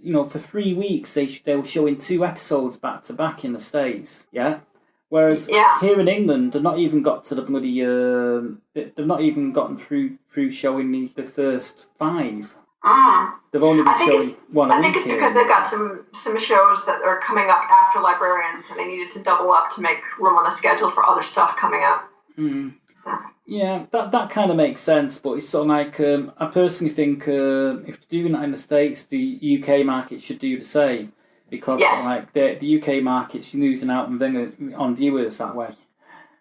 you know, for 3 weeks they were showing 2 episodes back to back in the States, yeah? Whereas here in England, they've not even got to the bloody, they've not even gotten through showing the first 5. They've only been showing one a week. I think it's because they've got some shows that are coming up after Librarians, and they needed to double up to make room on the schedule for other stuff coming up. So. Yeah, that kind of makes sense, but it's sort of like, I personally think if they're doing that in the States, the UK market should do the same. Because like the UK market's losing out on viewers that way.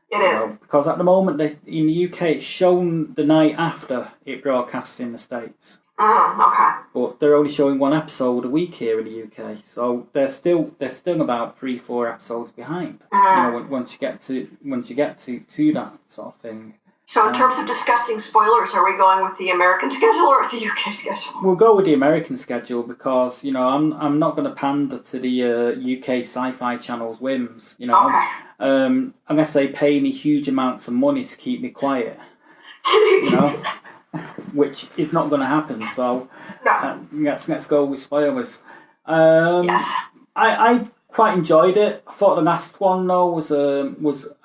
It is. Because at the moment, in the UK, it's shown the night after it broadcasts in the States. Okay. But they're only showing 1 episode a week here in the UK, so they're still about 3-4 episodes behind. You know, once you get to that sort of thing. So in terms of discussing spoilers, are we going with the American schedule or the UK schedule? We'll go with the American schedule because, you know, I'm not going to pander to the UK Sci-Fi Channel's whims, you know. Okay. Unless they pay me huge amounts of money to keep me quiet, you know, which is not going to happen. So let's go with spoilers. Yes. I've quite enjoyed it. I thought the last one though was a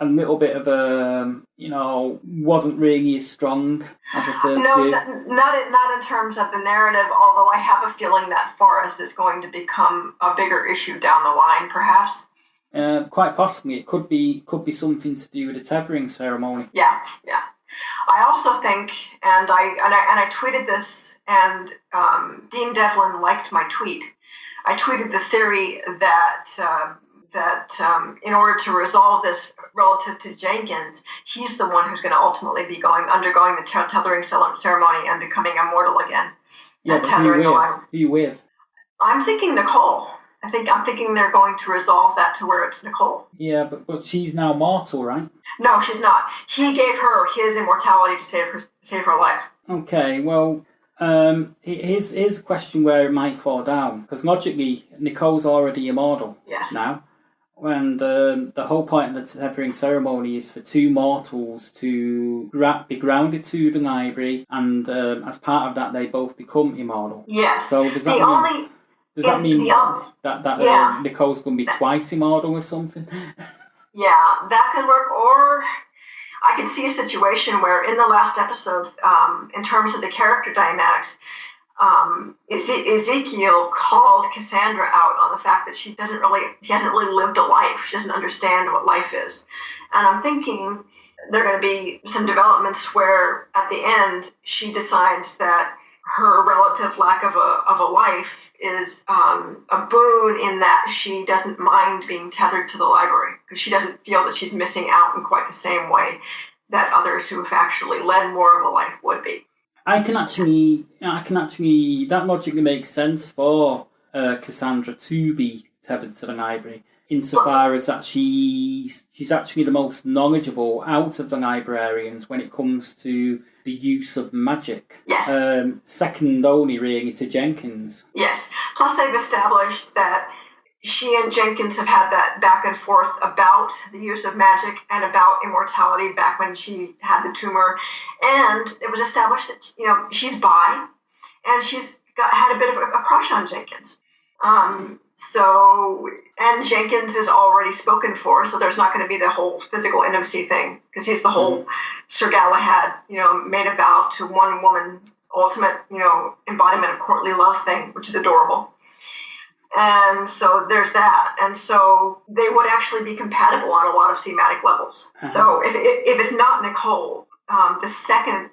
little bit of a wasn't really as strong as the first No, few. not in terms of the narrative. Although I have a feeling that Forrest is going to become a bigger issue down the line, perhaps. Quite possibly, it could be something to do with the tethering ceremony. Yeah. I also think, and I tweeted this, and Dean Devlin liked my tweet. I tweeted the theory that in order to resolve this relative to Jenkins, he's the one who's going to ultimately be undergoing the tethering ceremony and becoming immortal again. Yeah, but who you with? I'm thinking Nicole. I'm thinking they're going to resolve that to where it's Nicole. Yeah, but she's now mortal, right? No, she's not. He gave her his immortality to save her life. Okay, well, here's a question where it might fall down, because logically Nicole's already immortal now, and the whole point of the tethering ceremony is for two mortals to be grounded to the library, and as part of that they both become immortal. Yes. So does that mean that Nicole's going to be twice immortal or something? Yeah, that could work. Or I could see a situation where in the last episode, in terms of the character dynamics, Ezekiel called Cassandra out on the fact that she hasn't really lived a life. She doesn't understand what life is. And I'm thinking there are going to be some developments where at the end she decides that her relative lack of a life is a boon in that she doesn't mind being tethered to the library because she doesn't feel that she's missing out in quite the same way that others who have actually led more of a life would be. I can actually that logically makes sense for Cassandra to be tethered to the library, insofar as that she's actually the most knowledgeable out of the librarians when it comes to the use of magic. Yes. Second only really to Jenkins. Yes. Plus they've established that she and Jenkins have had that back and forth about the use of magic and about immortality back when she had the tumor. And it was established that, she's bi and she's had a bit of a crush on Jenkins. And Jenkins is already spoken for, so there's not going to be the whole physical intimacy thing because he's the whole Sir Galahad, made a vow to one woman, ultimate, embodiment of courtly love thing, which is adorable. And so there's that. And so they would actually be compatible on a lot of thematic levels. Uh-huh. So if it's not Nicole, the second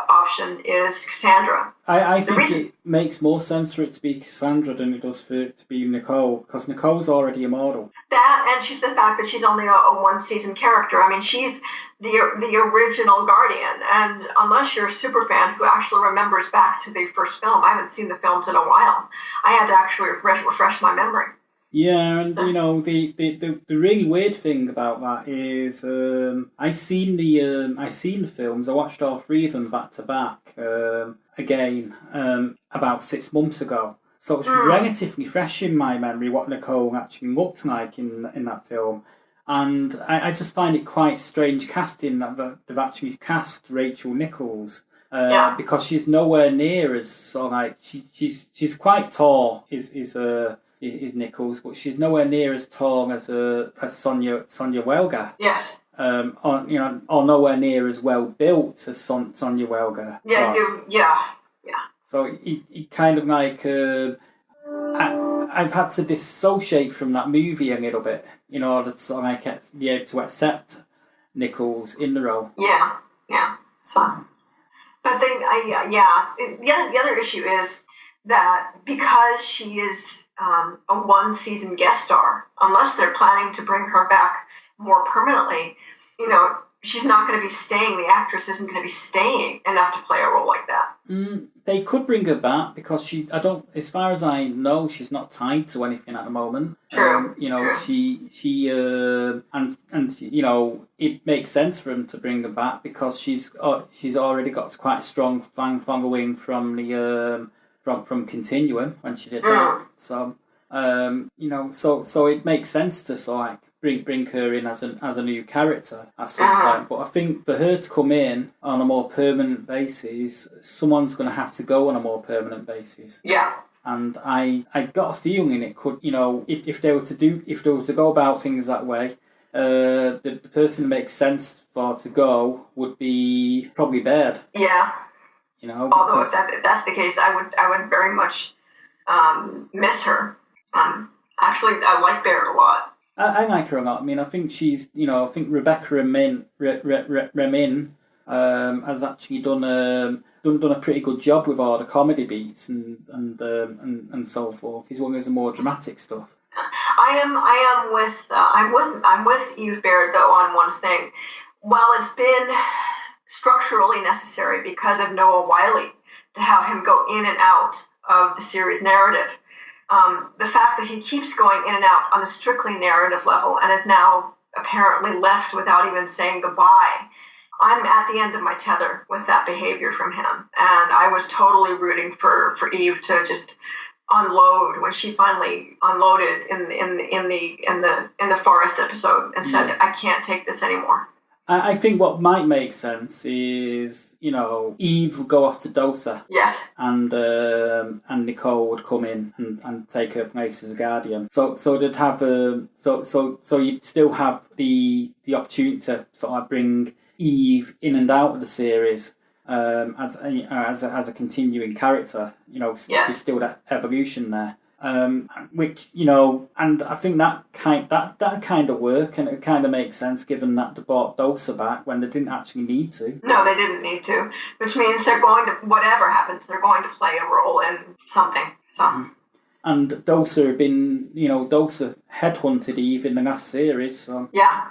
option is Cassandra. I think it makes more sense for it to be Cassandra than it does for it to be Nicole, because Nicole's already immortal. That, and she's the fact that she's only a one-season character. I mean, she's the original Guardian, and unless you're a super fan who actually remembers back to the first film, I haven't seen the films in a while. I had to actually refresh my memory. Yeah, and the really weird thing about that is I seen the films. I watched all three of them back to back again about 6 months ago. So it's relatively fresh in my memory what Nicole actually looked like in that film. And I just find it quite strange casting that they've actually cast Rachel Nichols. Because she's nowhere near as she's quite tall is Nichols, but she's nowhere near as tall as Sonia Welga. Yes. Or nowhere near as well built as Sonia Welga. Yeah. Yeah. So it kind of like I've had to dissociate from that movie a little bit in order to be able to accept Nichols in the role. Yeah. So, but the other issue is that because she is a one-season guest star, unless they're planning to bring her back more permanently, she's not going to be staying. The actress isn't going to be staying enough to play a role like that. They could bring her back because as far as I know, she's not tied to anything at the moment. True. True. It makes sense for them to bring her back because she's already got quite a strong fan following from the from Continuum when she did that. So so it makes sense to bring her in as a new character at some point. But I think for her to come in on a more permanent basis, someone's going to have to go on a more permanent basis. Yeah. And I got a feeling it could, if they were to go about things that way, the person that makes sense for to go would be probably Baird. Yeah. Although Because, if that's the case, I would very much miss her. Actually, I like Baird a lot. I like her a lot. I mean, I think she's, I think Rebecca Ramin has actually done a pretty good job with all the comedy beats and so forth, as well as the more dramatic stuff. I'm with Eve Baird though on one thing. While it's been structurally necessary because of Noah Wyle to have him go in and out of the series narrative, the fact that he keeps going in and out on the strictly narrative level and is now apparently left without even saying goodbye, I'm at the end of my tether with that behavior from him. And I was totally rooting for Eve to just unload when she finally unloaded in the forest episode and said, I can't take this anymore. I think what might make sense is, Eve would go off to Dosa. Yes. And Nicole would come in and take her place as a guardian. So they'd have so you'd still have the opportunity to sort of bring Eve in and out of the series as a continuing character. Yes. There's still that evolution there. Which and I think that kind of work, and it kind of makes sense given that they brought Dosa back when they didn't actually need to. No, they didn't need to, which means they're going to, whatever happens, they're going to play a role in something. So. Mm-hmm. And Dosa had been, Dosa headhunted Eve in the last series, so yeah.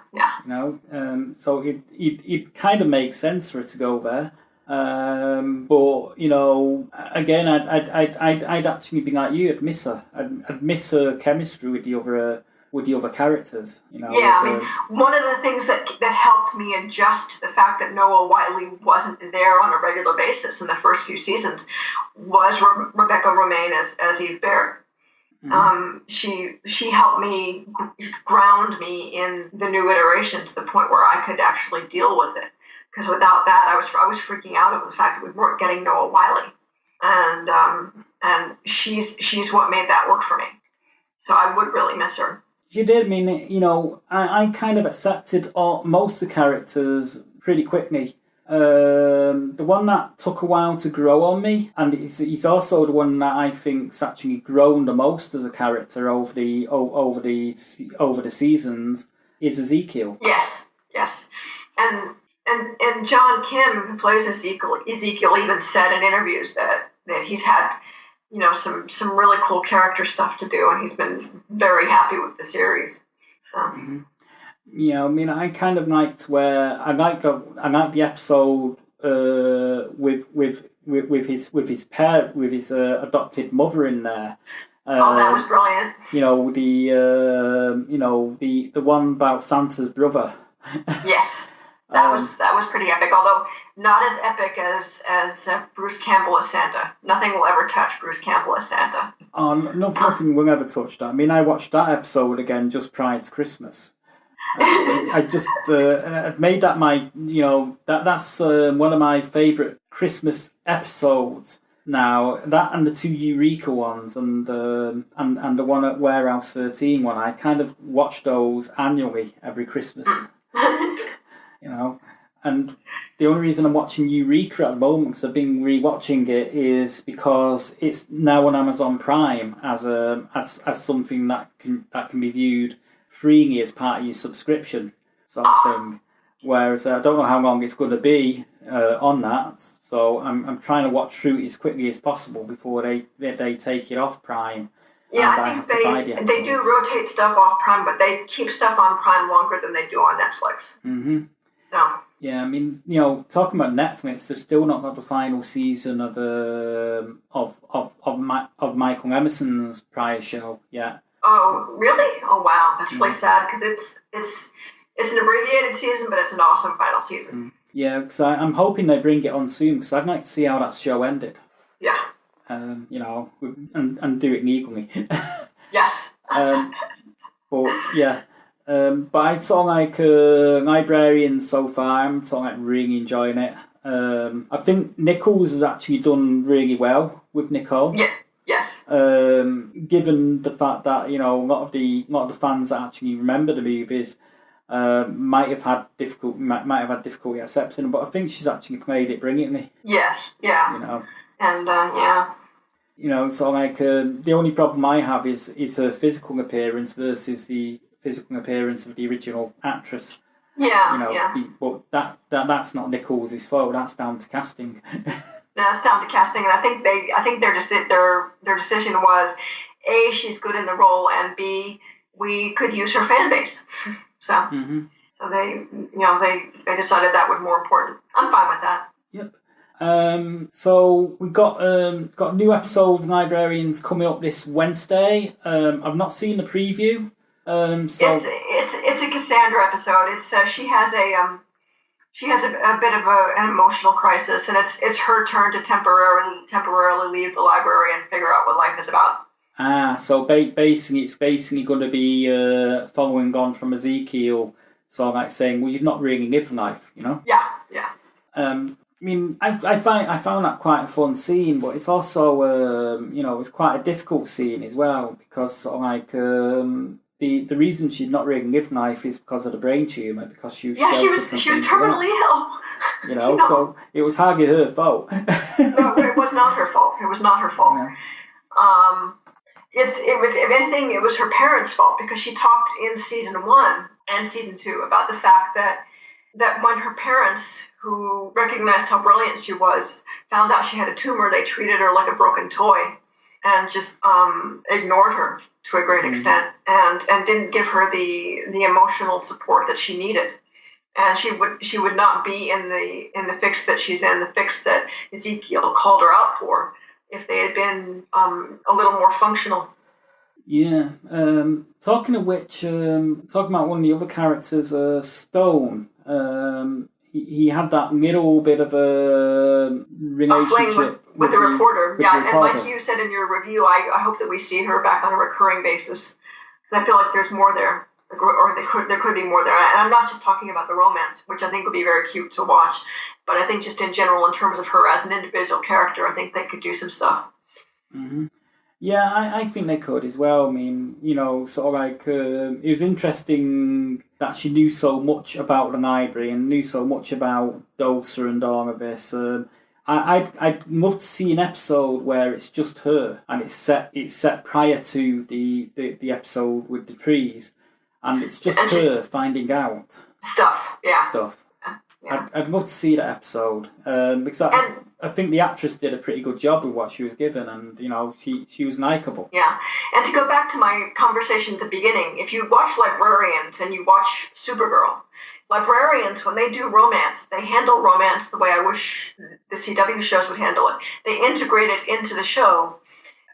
So it kind of makes sense for her to go there. But again, I'd actually be like you. I'd miss her. I'd miss her chemistry with the other characters. Yeah, I mean, one of the things that helped me adjust the fact that Noah Wyle wasn't there on a regular basis in the first few seasons was Rebecca Romaine as Eve Baird. Mm-hmm. She helped me ground me in the new iteration to the point where I could actually deal with it. Because without that, I was freaking out over the fact that we weren't getting Noah Wyle, and she's what made that work for me. So I would really miss her. You did. I mean, I kind of accepted most of the characters pretty quickly. The one that took a while to grow on me, and he's also the one that I think's actually grown the most as a character over the seasons, is Ezekiel. Yes, and John Kim, who plays Ezekiel, even said in interviews that he's had some really cool character stuff to do, and he's been very happy with the series. So. Mm-hmm. I mean, I kind of liked where I like the episode with his adopted mother in there. That was brilliant. The one about Santa's brother. Yes, that was pretty epic. Although not as epic as Bruce Campbell as Santa. Nothing will ever touch Bruce Campbell as Santa. Nothing will ever touch that. I mean, I watched that episode again just prior to Christmas. I just made that my that's one of my favourite Christmas episodes now. That and the two Eureka ones and the one at Warehouse 13 one. I kind of watch those annually every Christmas. And the only reason I'm watching Eureka at the moment, because I've been rewatching it, is because it's now on Amazon Prime as something that can be viewed freely as part of your subscription sort of thing. Whereas I don't know how long it's going to be on that, so I'm trying to watch through it as quickly as possible before they take it off Prime. Yeah, I think they do rotate stuff off Prime, but they keep stuff on Prime longer than they do on Netflix. Mm-hmm. So. Yeah, I mean, talking about Netflix, they've still not got the final season of Michael Emerson's prior show yet. Oh, really? Oh, wow. That's really sad because it's an abbreviated season, but it's an awesome final season. Yeah, because I'm hoping they bring it on soon because I'd like to see how that show ended. Yeah. And do it legally. Yes. But I'd sort of like Librarian so far. I'm sort of like really enjoying it. I think Nichols has actually done really well with Nicole. Yeah. Yes. Given the fact that a lot of the fans that actually remember the movies might have had difficulty accepting them, but I think she's actually played it brilliantly. Yes. Yeah. And So the only problem I have is her physical appearance versus the physical appearance of the original actress. Yeah. But that's not Nichols' fault. That's down to casting. That's down to casting, and I think their decision was A, she's good in the role, and B, we could use her fan base. So so they decided that was more important. I'm fine with that. Yep. So we got a new episode of Librarians coming up this Wednesday. I've not seen the preview. It's a Cassandra episode. It's she has a bit of an emotional crisis, and it's her turn to temporarily leave the library and figure out what life is about. So basically it's going to be following on from Ezekiel, so like saying, well, you've not really lived life, Yeah. I found that quite a fun scene, but it's also it's quite a difficult scene as well, because the reason she'd not really lived life is because of the brain tumour, because she was terminally ill. So it was hardly her fault. No, it was not her fault. It was not her fault. Yeah. If anything, it was her parents' fault, because she talked in season 1 and season 2 about the fact that when her parents, who recognized how brilliant she was, found out she had a tumor, they treated her like a broken toy and just ignored her to a great extent, and didn't give her the emotional support that she needed. And she would not be in the fix that she's in, the fix that Ezekiel called her out for, if they had been a little more functional. Yeah. Talking of which, talking about one of the other characters, Stone. He had that little bit of a relationship with the reporter. And like you said in your review, I hope that we see her back on a recurring basis, because I feel like there's more there, or there could be more there. And I'm not just talking about the romance, which I think would be very cute to watch, but I think just in general, in terms of her as an individual character, I think they could do some stuff. Mm-hmm. Yeah, I think they could as well. It was interesting that she knew so much about the library and knew so much about Dosa and all of this. I'd love to see an episode where it's just her, and it's set prior to the episode with the trees, and it's just her finding out stuff. Yeah. Yeah. I'd love to see that episode, because I think the actress did a pretty good job with what she was given, and she was likeable. Yeah, and to go back to my conversation at the beginning, if you watch Librarians and you watch Supergirl, Librarians, when they do romance, they handle romance the way I wish the CW shows would handle it. They integrate it into the show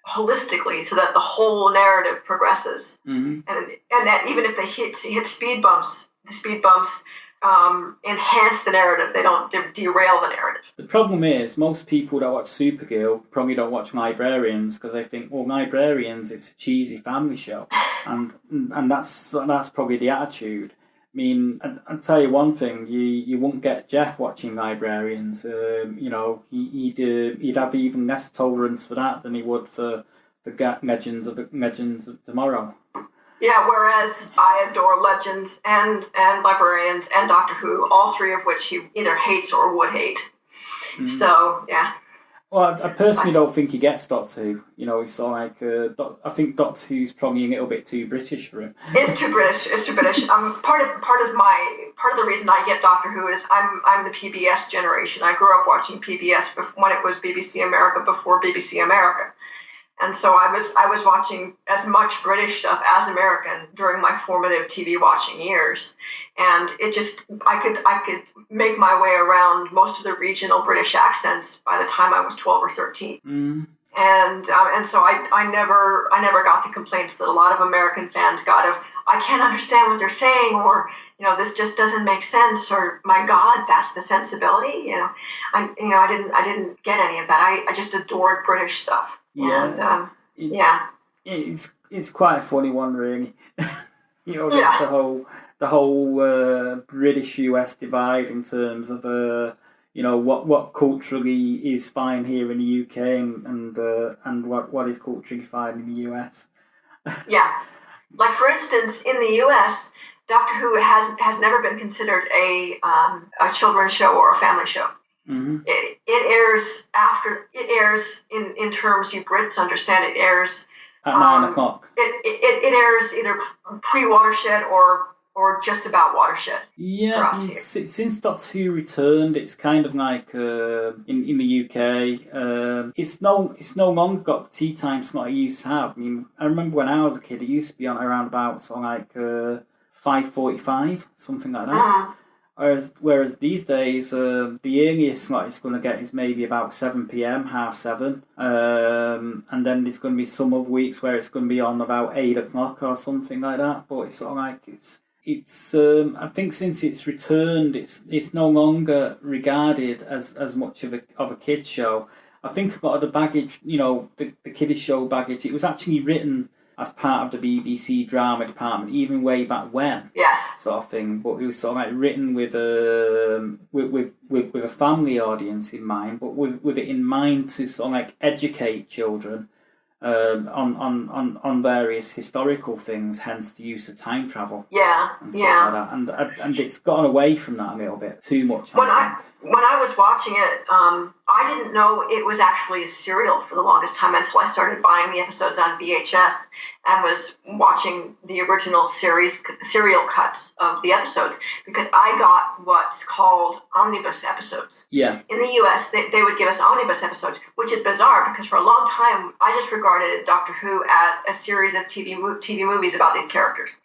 holistically, so that the whole narrative progresses, and that even if they hit speed bumps, the speed bumps enhance the narrative. They don't derail the narrative. The problem is, most people that watch Supergirl probably don't watch Librarians, because they think, well, Librarians, it's a cheesy family show, and that's probably the attitude. I'll tell you one thing: you wouldn't get Jeff watching Librarians. He'd have even less tolerance for that than he would for Legends of Tomorrow. Yeah, whereas I adore Legends and Librarians and Doctor Who, all three of which he either hates or would hate. So, yeah. Well, I personally don't think he gets Doctor Who. He's I think Doctor Who's probably a little bit too British for him. It's too British. Part of the reason I get Doctor Who is I'm the PBS generation. I grew up watching PBS when it was BBC America, before BBC America. And so I was watching as much British stuff as American during my formative TV watching years, and it just I could make my way around most of the regional British accents by the time I was 12 or 13. And so I never got the complaints that a lot of American fans got of, I can't understand what they're saying, or this just doesn't make sense, or my God, that's the sensibility. I didn't get any of that. I just adored British stuff. Yeah, it's quite a funny one, really. The whole British US divide in terms of what culturally is fine here in the UK and what is culturally fine in the US. Yeah. Like, for instance, in the US, Doctor Who has never been considered a children's show or a family show. Mm-hmm. It airs in terms you Brits understand. It airs at 9 o'clock. It airs either pre-Watershed or just about Watershed. Yeah, since Doctor Who returned, it's kind of like in the UK, it's no longer got the tea time slot it used to have. I mean, I remember when I was a kid, it used to be on around about 5:45, something like that. Mm-hmm. Whereas these days, the earliest slot it's going to get is maybe about 7 p.m, 7:30, and then there's going to be some other weeks where it's going to be on about 8 o'clock or something like that. But it's sort of like it's I think since it's returned, it's no longer regarded as much of a kids show. I think a lot of the baggage, the kids show baggage, it was actually written as part of the BBC drama department, even way back when. Yes. Sort of thing, but it was sort of like written with a family audience in mind, but with it in mind to sort of like educate children on various historical things, hence the use of time travel. Yeah. And stuff like that. And it's gotten away from that a little bit too much. When I was watching it, I didn't know it was actually a serial for the longest time until I started buying the episodes on VHS and was watching the original serial cuts of the episodes, because I got what's called omnibus episodes. Yeah. In the US, they would give us omnibus episodes, which is bizarre because for a long time I just regarded Doctor Who as a series of TV movies about these characters.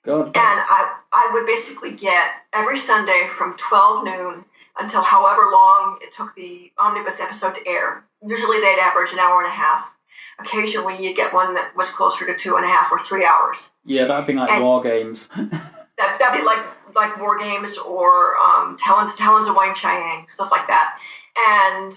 God. And I would basically get every Sunday from 12 noon until however long it took the omnibus episode to air. Usually they'd average an hour and a half. Occasionally you'd get one that was closer to 2.5 or 3 hours. Yeah, that'd be like War Games. that'd be like War Games or Talons of Wang Chiang, stuff like that. And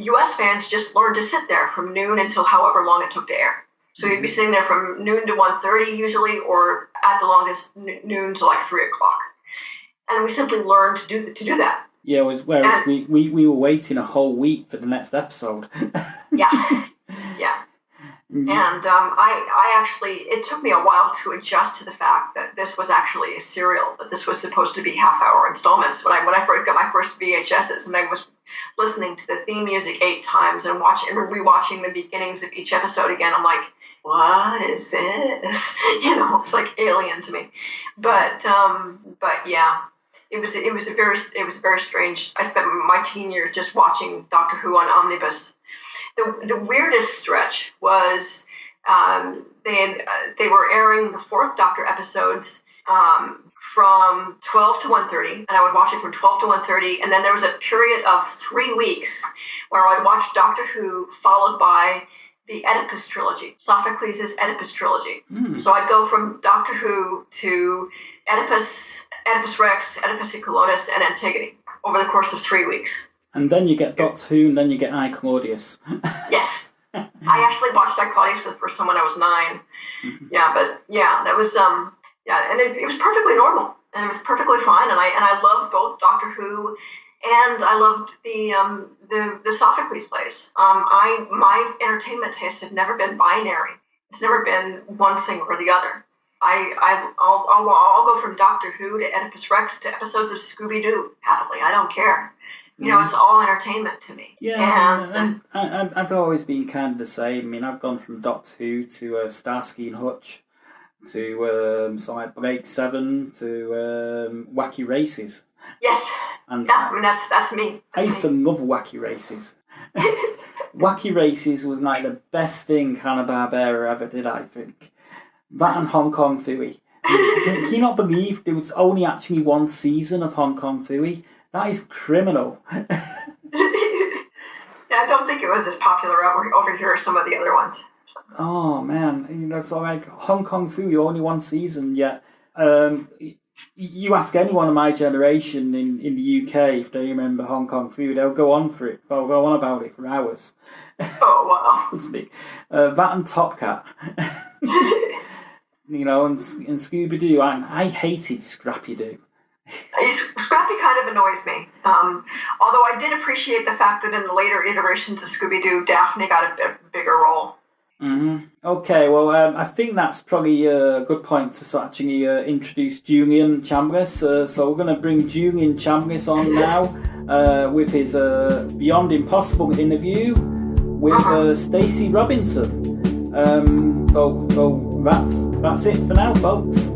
US fans just learned to sit there from noon until however long it took to air. So you'd be sitting there from noon to 1:30 usually, or at the longest noon to like 3 o'clock. And we simply learned to do that. Yeah, whereas we were waiting a whole week for the next episode. Yeah. And I actually, it took me a while to adjust to the fact that this was actually a serial, that this was supposed to be half-hour installments. When I first got my first VHSs, and I was listening to the theme music 8 times and rewatching the beginnings of each episode again, I'm like, what is this? It's like alien to me. But yeah, it was very strange. I spent my teen years just watching Doctor Who on omnibus. The weirdest stretch was they were airing the 4th Doctor episodes from 12 to 1:30, and I would watch it from 12 to 1:30, and then there was a period of 3 weeks where I'd watch Doctor Who followed by the Oedipus trilogy, Sophocles' Oedipus trilogy. So I'd go from Doctor Who to Oedipus Rex, Oedipus Ecolotus, and Antigone over the course of 3 weeks. And then you get Doctor Who, and then you get I, Claudius. Yes. I actually watched I, Claudius for the first time when I was 9. Mm-hmm. Yeah, but yeah, that was and it was perfectly normal, and it was perfectly fine, and I loved both Doctor Who, and I loved the Sophocles plays. My entertainment tastes have never been binary. It's never been one thing or the other. I'll go from Doctor Who to Oedipus Rex to episodes of Scooby-Doo happily. I don't care. It's all entertainment to me. Yeah, and I've always been kind of the same. I mean, I've gone from Doctor Who to Starsky and Hutch to like Blake 7 to Wacky Races. Yes. And that's me. I used to love Wacky Races. Wacky Races was like the best thing Hanna-Barbera ever did, I think. That and Hong Kong Phooey. Can you not believe there was only actually one season of Hong Kong Phooey? That is criminal. Yeah, I don't think it was as popular over here as some of the other ones. Oh man, it's like Hong Kong Phooey, only one season. Yet, you ask anyone of my generation in the UK if they remember Hong Kong Phooey, they'll go on for it. They'll go on about it for hours. Oh wow! That and Top Cat. And Scooby Doo. I hated Scrappy Doo. Scrappy kind of annoys me. Although I did appreciate the fact that in the later iterations of Scooby-Doo, Daphne got a bigger role. Mm-hmm. Okay, well, I think that's probably a good point to actually introduce Julian Chambliss. So we're going to bring Julian Chambliss on now with his Beyond Impossible interview with Stacey Robinson. So that's it for now, folks.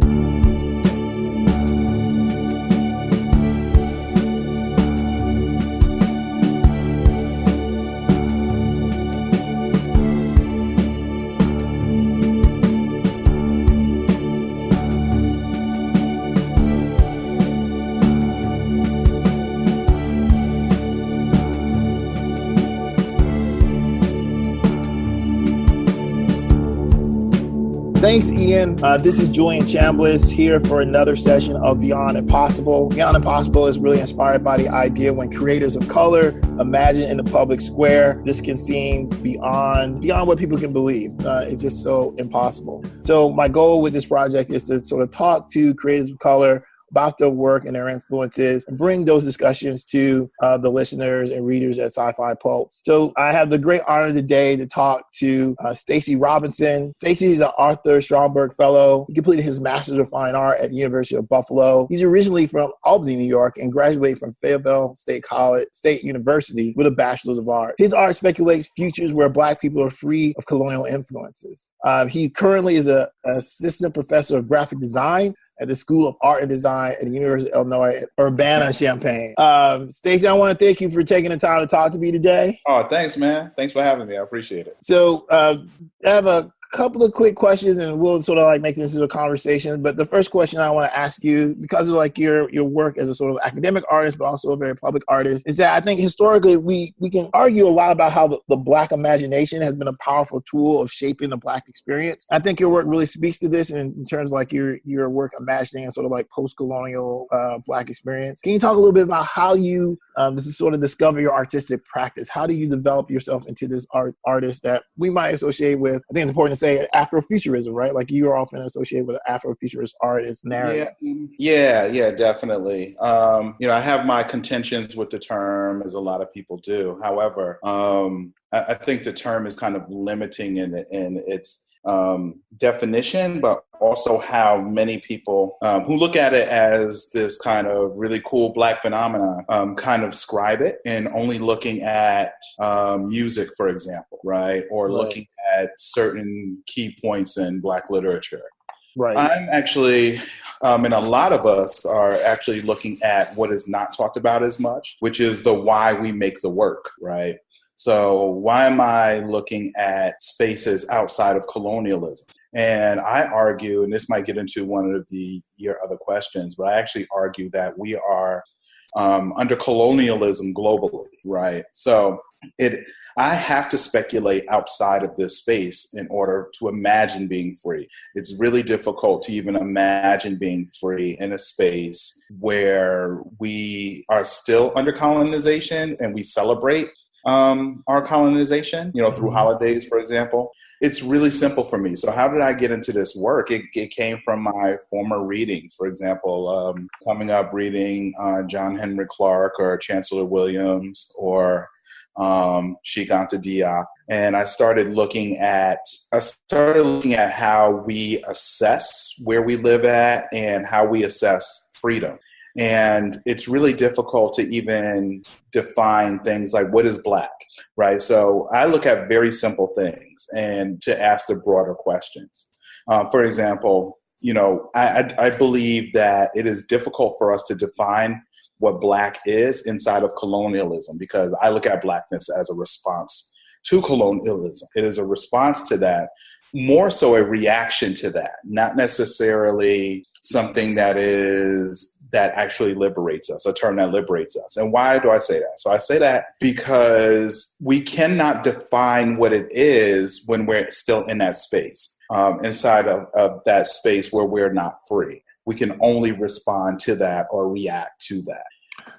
Thanks, Ian. This is Julian Chambliss here for another session of Beyond Impossible. Beyond Impossible is really inspired by the idea when creators of color imagine in the public square, this can seem beyond what people can believe. It's just so impossible. So my goal with this project is to sort of talk to creators of color about their work and their influences and bring those discussions to the listeners and readers at Sci-Fi Pulse. So I have the great honor today to talk to Stacey Robinson. Stacey is an Arthur Stromberg Fellow. He completed his Master's of Fine Art at the University of Buffalo. He's originally from Albany, New York, and graduated from Fayetteville State University with a Bachelor's of Art. His art speculates futures where Black people are free of colonial influences. He currently is an assistant professor of graphic design at the School of Art and Design at the University of Illinois at Urbana-Champaign. Stacey, I want to thank you for taking the time to talk to me today. Oh, thanks, man. Thanks for having me. I appreciate it. So I have a couple of quick questions and we'll sort of like make this into a conversation. But the first question I want to ask you, because of like your work as a sort of academic artist, but also a very public artist, is that I think historically we can argue a lot about how the Black imagination has been a powerful tool of shaping the Black experience. I think your work really speaks to this in terms of like your work imagining a sort of like post-colonial Black experience. Can you talk a little bit about how you sort of discover your artistic practice? How do you develop yourself into this artist that we might associate with, I think it's important to say, Afrofuturism, right? Like you are often associated with an Afrofuturist artist narrative. Yeah, definitely. I have my contentions with the term, as a lot of people do. However, I think the term is kind of limiting in its definition, but also how many people who look at it as this kind of really cool Black phenomenon kind of describe it in only looking at music, for example, right? Or looking at certain key points in Black literature. Right. I'm actually, and a lot of us are actually looking at what is not talked about as much, which is the why we make the work, right? So why am I looking at spaces outside of colonialism? And I argue, and this might get into one of your other questions, but I actually argue that we are under colonialism globally, right? So I have to speculate outside of this space in order to imagine being free. It's really difficult to even imagine being free in a space where we are still under colonization and we celebrate our colonization, through holidays, for example. It's really simple for me. So how did I get into this work? It came from my former readings. For example, coming up reading John Henry Clark or Chancellor Williams or Cheikh Anta Diop. And I started looking at how we assess where we live at and how we assess freedom. And it's really difficult to even define things like what is Black, right? So I look at very simple things and to ask the broader questions. For example, I believe that it is difficult for us to define what Black is inside of colonialism because I look at Blackness as a response to colonialism. It is a response to that, more so a reaction to that, not necessarily something that actually liberates us, a term that liberates us. And why do I say that? So I say that because we cannot define what it is when we're still in that space, inside of that space where we're not free. We can only respond to that or react to that.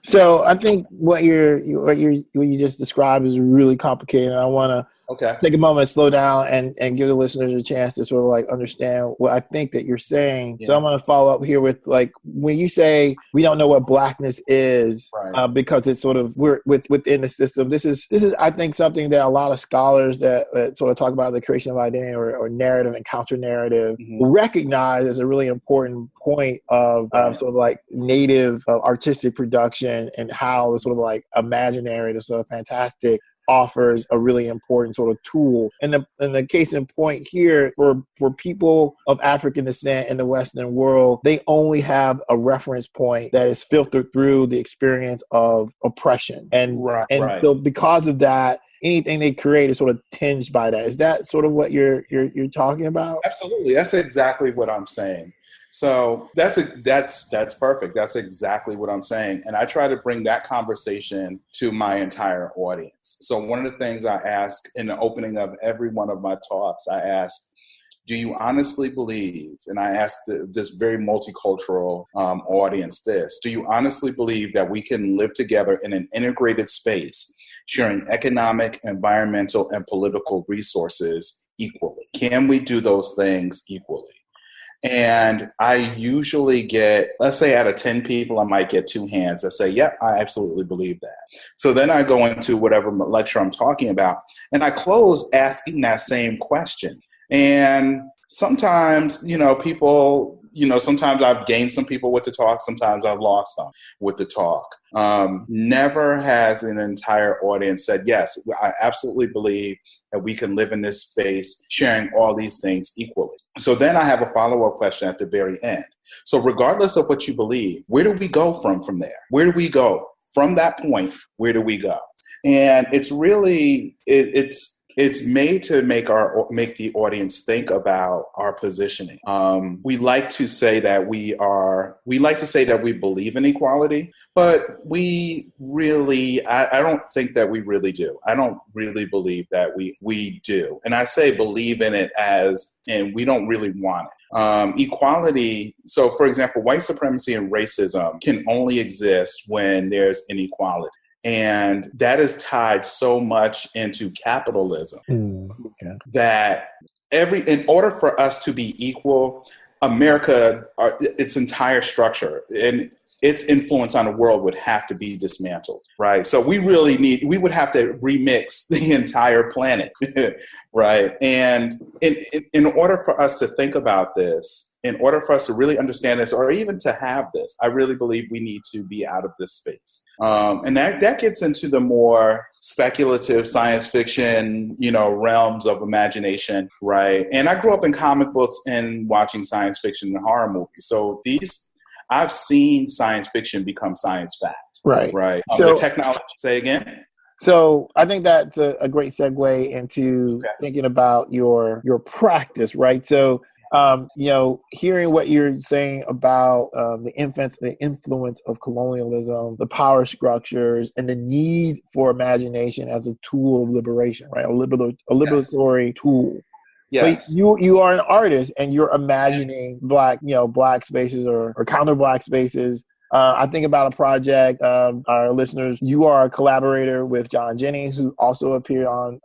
So I think what you just described is really complicated. I want to Okay. take a moment, slow down, and give the listeners a chance to sort of like understand what I think that you're saying. Yeah. So I'm going to follow up here with like when you say we don't know what blackness is, Right. because it's sort of we're within the system. This is I think something that a lot of scholars that sort of talk about the creation of identity or narrative and counter narrative recognize as a really important point of sort of like native artistic production and how the sort of like imaginary, the sort of fantastic offers a really important sort of tool. And the case in point here for people of African descent in the Western world, they only have a reference point that is filtered through the experience of oppression. And so because of that, anything they create is sort of tinged by that. Is that sort of what you're talking about? Absolutely. That's exactly what I'm saying. So that's perfect. That's exactly what I'm saying. And I try to bring that conversation to my entire audience. So one of the things I ask in the opening of every one of my talks, I ask, do you honestly believe, and I ask this very multicultural audience this, do you honestly believe that we can live together in an integrated space, sharing economic, environmental, and political resources equally? Can we do those things equally? And I usually get, let's say out of 10 people, I might get 2 hands that say, yeah, I absolutely believe that. So then I go into whatever lecture I'm talking about, and I close asking that same question. And sometimes, people, sometimes I've gained some people with the talk, sometimes I've lost some with the talk. Never has an entire audience said, yes, I absolutely believe that we can live in this space sharing all these things equally. So then I have a follow-up question at the very end. So regardless of what you believe, where do we go from there? Where do we go? From that point, where do we go? And it's really, it's made to make the audience think about our positioning. We like to say that we believe in equality, but we really, I don't think that we really do. I don't really believe that we do. And I say believe in it and we don't really want it. Equality, so for example, white supremacy and racism can only exist when there's inequality. And that is tied so much into capitalism that in order for us to be equal, America, its entire structure and its influence on the world would have to be dismantled, right? So we would have to remix the entire planet, right? And in order for us to think about this, in order for us to really understand this, or even to have this, I really believe we need to be out of this space. And that gets into the more speculative science fiction, realms of imagination, right? And I grew up in comic books and watching science fiction and horror movies. So I've seen science fiction become science fact. Right. So the technology, say again? So I think that's a great segue into thinking about your practice, right? So hearing what you're saying about the influence of colonialism, the power structures, and the need for imagination as a tool of liberation, right? A liberatory tool. Yes. So you are an artist and you're imagining black spaces or counter black spaces. I think about a project, our listeners, you are a collaborator with John Jennings, who also appeared on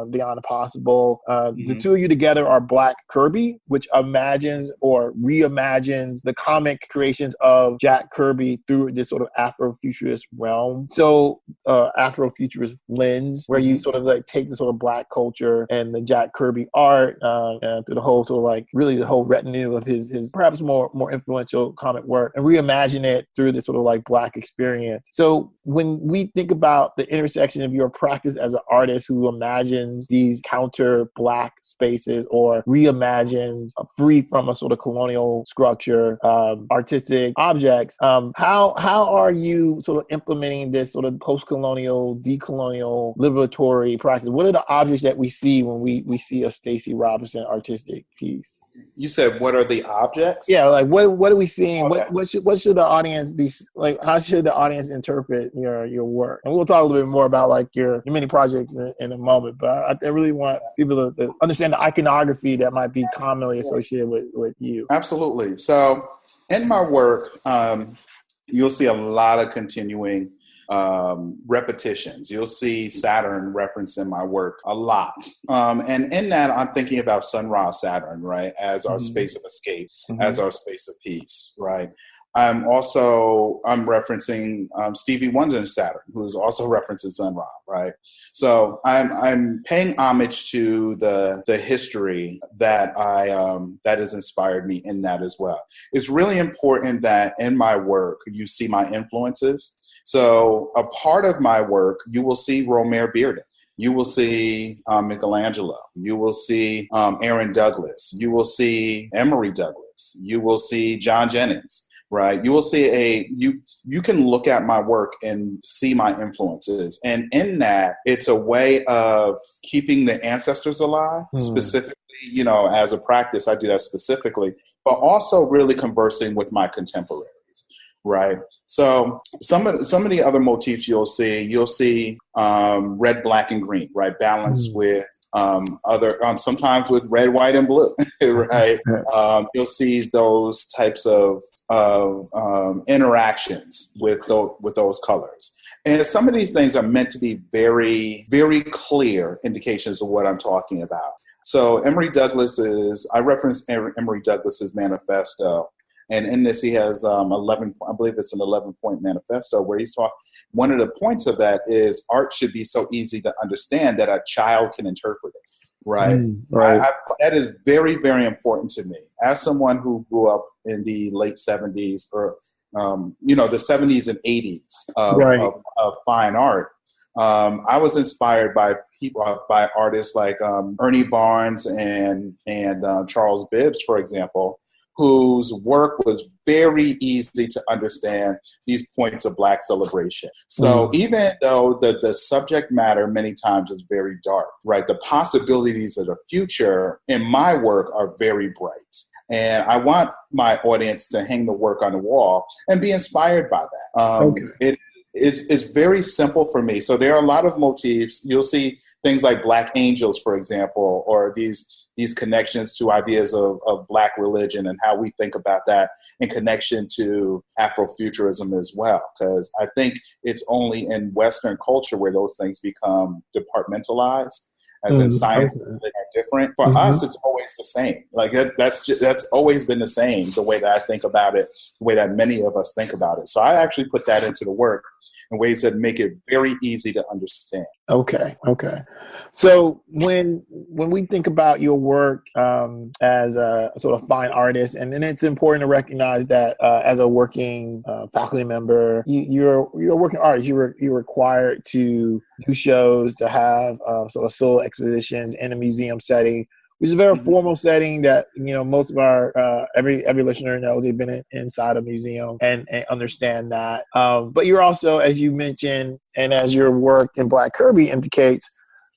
Beyond the Possible. The two of you together are Black Kirby, which imagines or reimagines the comic creations of Jack Kirby through this sort of Afrofuturist realm. So Afrofuturist lens, where you sort of like take the sort of Black culture and the Jack Kirby art through the whole sort of like really the whole retinue of his perhaps more influential comic work and reimagine it through this sort of like Black experience. So when we think about the intersection of your practice as an artist who imagines these counter Black spaces or reimagines free from a sort of colonial structure, artistic objects, how are you sort of implementing this sort of post-colonial, decolonial, liberatory practice? What are the objects that we see when we see a Stacey Robinson artistic piece? You said, what are the objects? Yeah, like what are we seeing? Okay. What should the audience be like? How should the audience interpret your work? And we'll talk a little bit more about like your many projects in a moment. But I really want people to understand the iconography that might be commonly associated with you. Absolutely. So in my work, you'll see a lot of continuing repetitions. You'll see Saturn referenced in my work a lot. And in that, I'm thinking about Sun Ra Saturn, right, as our space of escape, as our space of peace, right? I'm referencing Stevie Wonder's Saturn, who's also referencing Sun Ra, right? So I'm paying homage to the history that that has inspired me in that as well. It's really important that in my work you see my influences. So a part of my work, you will see Romare Bearden. You will see Michelangelo. You will see Aaron Douglas. You will see Emory Douglas. You will see John Jennings. Right. You will see you can look at my work and see my influences. And in that, it's a way of keeping the ancestors alive, specifically, as a practice, I do that specifically, but also really conversing with my contemporaries. Right. So some of the other motifs you'll see red, black, and green, right? Balanced with sometimes with red, white, and blue, right? You'll see those types of interactions with those colors. And some of these things are meant to be very, very clear indications of what I'm talking about. So I referenced Emory Douglas's manifesto. And in this, he has 11, I believe it's an 11-point manifesto where he's talking. One of the points of that is art should be so easy to understand that a child can interpret it, right? Right. That is very, very important to me. As someone who grew up in the late 70s or, the 70s and 80s of fine art, I was inspired by artists like Ernie Barnes and Charles Bibbs, for example, whose work was very easy to understand these points of Black celebration. So even though the subject matter many times is very dark, right, the possibilities of the future in my work are very bright. And I want my audience to hang the work on the wall and be inspired by that. It's very simple for me. So there are a lot of motifs. You'll see things like Black angels, for example, or these connections to ideas of Black religion and how we think about that in connection to Afrofuturism as well. Because I think it's only in Western culture where those things become departmentalized, as in science and religion are different. For us, it's always the same. Like that's always been the same, the way that I think about it, the way that many of us think about it. So I actually put that into the work in ways that make it very easy to understand. Okay. So when we think about your work as a sort of fine artist, and then it's important to recognize that as a working faculty member, you're a working artist. You're required to do shows, to have sort of solo expositions in a museum setting, which is a very formal setting that, most of our, every listener knows they've been inside a museum and understand that. But you're also, as you mentioned, and as your work in Black Kirby indicates,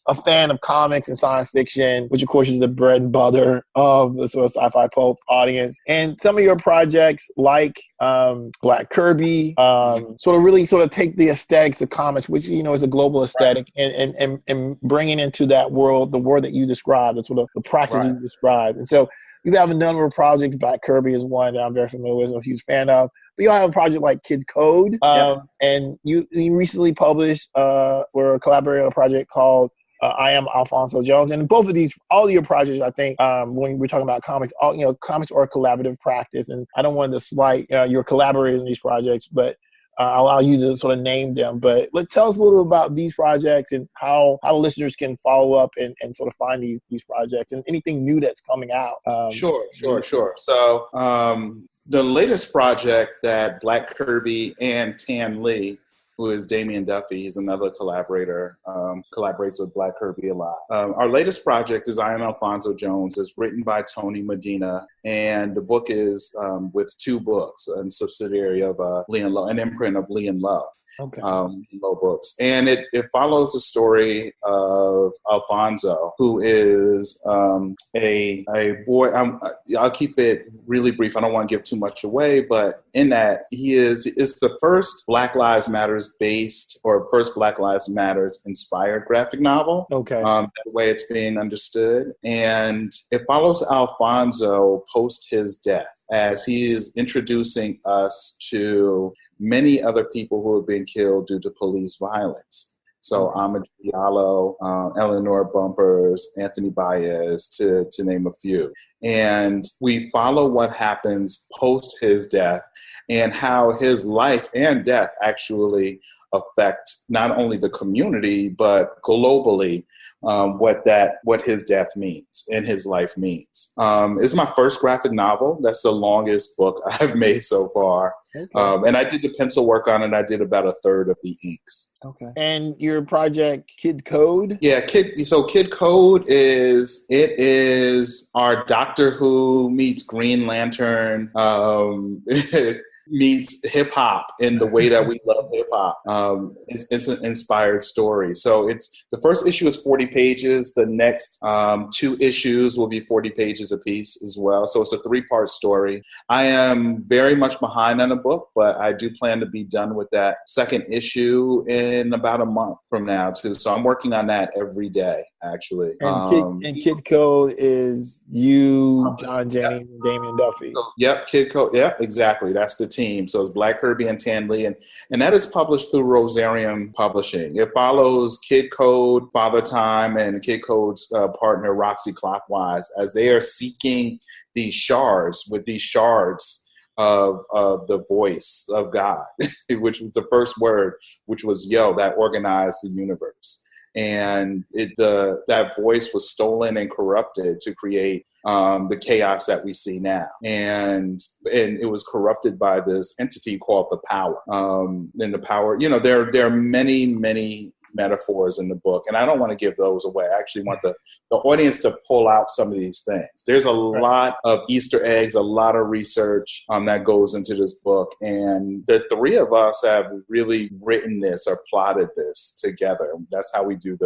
a fan of comics and science fiction, which of course is the bread and butter of the sort of sci-fi pulp audience. And some of your projects like Black Kirby sort of take the aesthetics of comics, which, is a global aesthetic, and bring it into that world, the world that you described, the sort of the practice you described. And so you have a number of projects. Black Kirby is one that I'm very familiar with, I'm a huge fan of. But you all have a project like Kid Code, and you recently published or collaborated on a project called I Am Alfonso Jones. And both of these, all of your projects, I think, when we're talking about comics, comics are a collaborative practice. And I don't want to slight your collaborators in these projects, but I'll allow you to sort of name them. But tell us a little about these projects and how listeners can follow up and sort of find these projects and anything new that's coming out. Sure. So the latest project that Black Kirby and Tan Lee, who is Damian Duffy, he's another collaborator, collaborates with Black Kirby a lot. Our latest project is I Am Alfonso Jones. It's written by Tony Medina, and the book is with two books, a subsidiary of Leon Lowe, an imprint of Leon Lowe. Lowe Books. And it follows the story of Alfonso, who is a boy. I'll keep it really brief. I don't want to give too much away, but in that it's the first Black Lives Matters based or first Black Lives Matters inspired graphic novel. The way it's being understood. And it follows Alfonso post his death as he is introducing us to many other people who have been killed due to police violence. So Amadou Diallo, Eleanor Bumpers, Anthony Baez, to name a few. And we follow what happens post his death and how his life and death actually affect not only the community, but globally, what his death means and his life means. It's my first graphic novel. That's the longest book I've made so far. Okay. And I did the pencil work on it. I did about a third of the inks. Okay. And your project, Kid Code? Yeah, Kid Code is our Doctor Who meets Green Lantern meets hip hop in the way that we love hip hop. It's an inspired story. So the first issue is 40 pages. The next 2 issues will be 40 pages apiece as well. So it's a 3-part story. I am very much behind on the book, but I do plan to be done with that second issue in about a month from now too. So I'm working on that every day, actually. And Kid Code is you, John Jennings, and Damian Duffy. Yep, Kid Code. Yeah, exactly. That's the team. So it's Black Kirby and Tan Lee, and that is published through Rosarium Publishing. It follows Kid Code, Father Time, and Kid Code's partner Roxy Clockwise as they are seeking these shards of the voice of God, which was the first word, which was Yo, that organized the universe. And that voice was stolen and corrupted to create the chaos that we see now. And it was corrupted by this entity called the Power. And the Power, there are many, many metaphors in the book, and I don't want to give those away. I actually want the audience to pull out some of these things. There's a lot of Easter eggs, a lot of research that goes into this book, and the 3 of us have really written this or plotted this together. That's how we do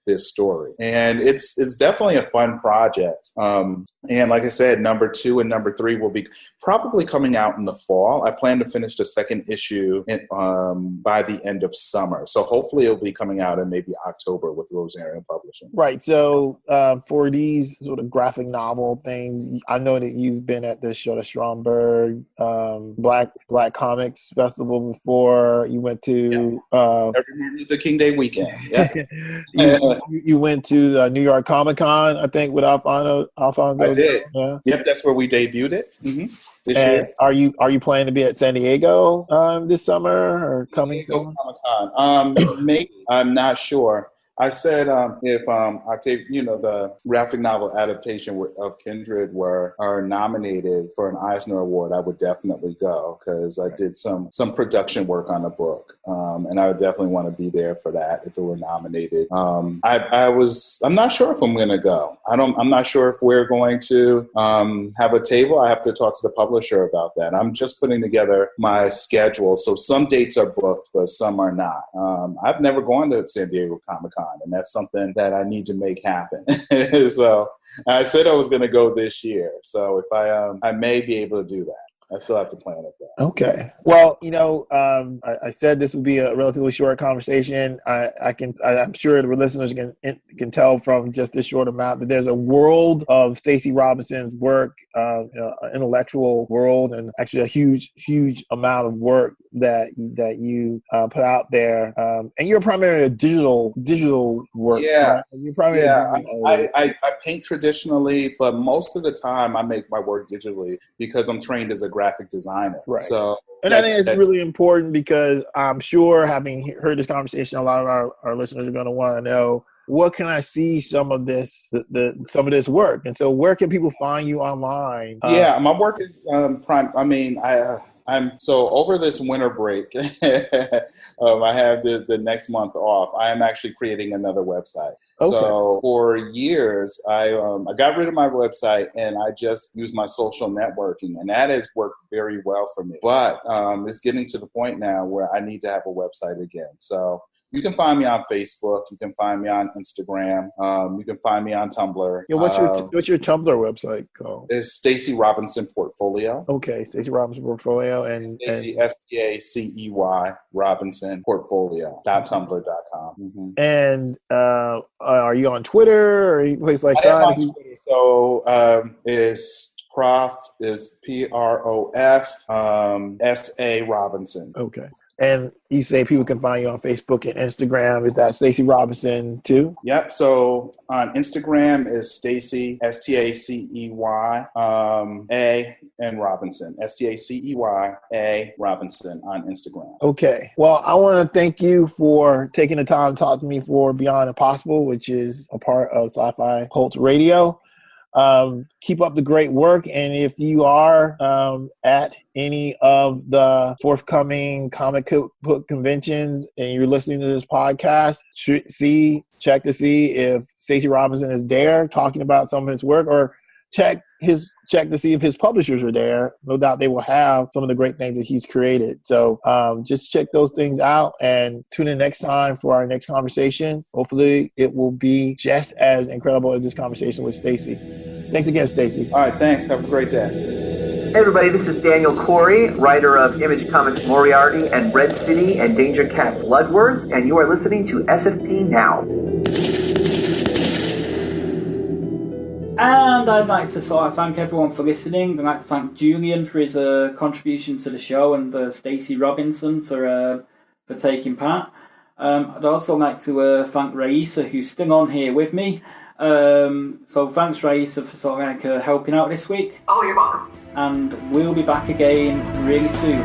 this story, and it's definitely a fun project. And like I said, number 2 and number 3 will be probably coming out in the fall. I plan to finish the second issue by the end of summer, so hopefully it'll be coming out in maybe October with Rosarium Publishing. Right. So for these sort of graphic novel things, I know that you've been at the Stromberg Black Comics Festival before. You went to every Martin Luther King Day weekend. Yes. You went to New York Comic Con, I think, with Alfonso. I did. Yeah. Yep, that's where we debuted it. Mm-hmm. This year. Are you planning to be at San Diego this summer or coming soon? Comic-Con. Maybe. I'm not sure. I said if I take, the graphic novel adaptation of Kindred are nominated for an Eisner Award, I would definitely go because I did some production work on the book, and I would definitely want to be there for that if it were nominated. I'm not sure if I'm going to go. I'm not sure if we're going to have a table. I have to talk to the publisher about that. I'm just putting together my schedule, so some dates are booked, but some are not. I've never gone to San Diego Comic-Con, and that's something that I need to make happen. So I said I was going to go this year. So if I may be able to do that. I still have to plan it though. Okay. Well, I said this would be a relatively short conversation. I'm sure the listeners can tell from just this short amount that there's a world of Stacey Robinson's work, intellectual world, and actually a huge amount of work that you put out there. And you're primarily a digital work. Yeah. Right? You're primarily I paint traditionally, but most of the time I make my work digitally because I'm trained as a graphic designer. Right. So, and I think it's really important because I'm sure, having heard this conversation, a lot of our listeners are going to want to know, what can I see some of this work? And so where can people find you online? My work is so over this winter break, I have the next month off. I am actually creating another website. Okay. So for years, I got rid of my website and I just use my social networking, and that has worked very well for me. But it's getting to the point now where I need to have a website again. So you can find me on Facebook. You can find me on Instagram. You can find me on Tumblr. Yeah, what's your Tumblr website called? It's Stacey Robinson Portfolio. Okay, Stacey Robinson Portfolio and Stacey Stacey Robinson Portfolio.tumblr.com. Mm-hmm. And are you on Twitter or any place like that? So it's Prof is Prof S.A. Robinson. Okay. And you say people can find you on Facebook and Instagram. Is that Stacey Robinson too? Yep. So on Instagram is Stacey, Stacey A and Robinson, Stacey A Robinson on Instagram. Okay. Well, I want to thank you for taking the time to talk to me for Beyond Impossible, which is a part of Sci-Fi Cult Radio. Keep up the great work, and if you are at any of the forthcoming comic book conventions and you're listening to this podcast, check to see if Stacey Robinson is there talking about some of his work, or check to see if his publishers are there. No doubt they will have some of the great things that he's created. So just check those things out and tune in next time for our next conversation. Hopefully it will be just as incredible as this conversation with Stacey. Thanks again, Stacey. All right, thanks. Have a great day. Hey everybody, this is Daniel Corey, writer of Image Comics Moriarty and Red City and Danger Cats Bloodworth, and you are listening to SFP Now. And I'd like to sort of thank everyone for listening. I'd like to thank Julian for his contribution to the show, and Stacey Robinson for taking part. I'd also like to thank Raisa, who's still on here with me. So thanks, Raisa, for sort of helping out this week. Oh, you're welcome. And we'll be back again really soon.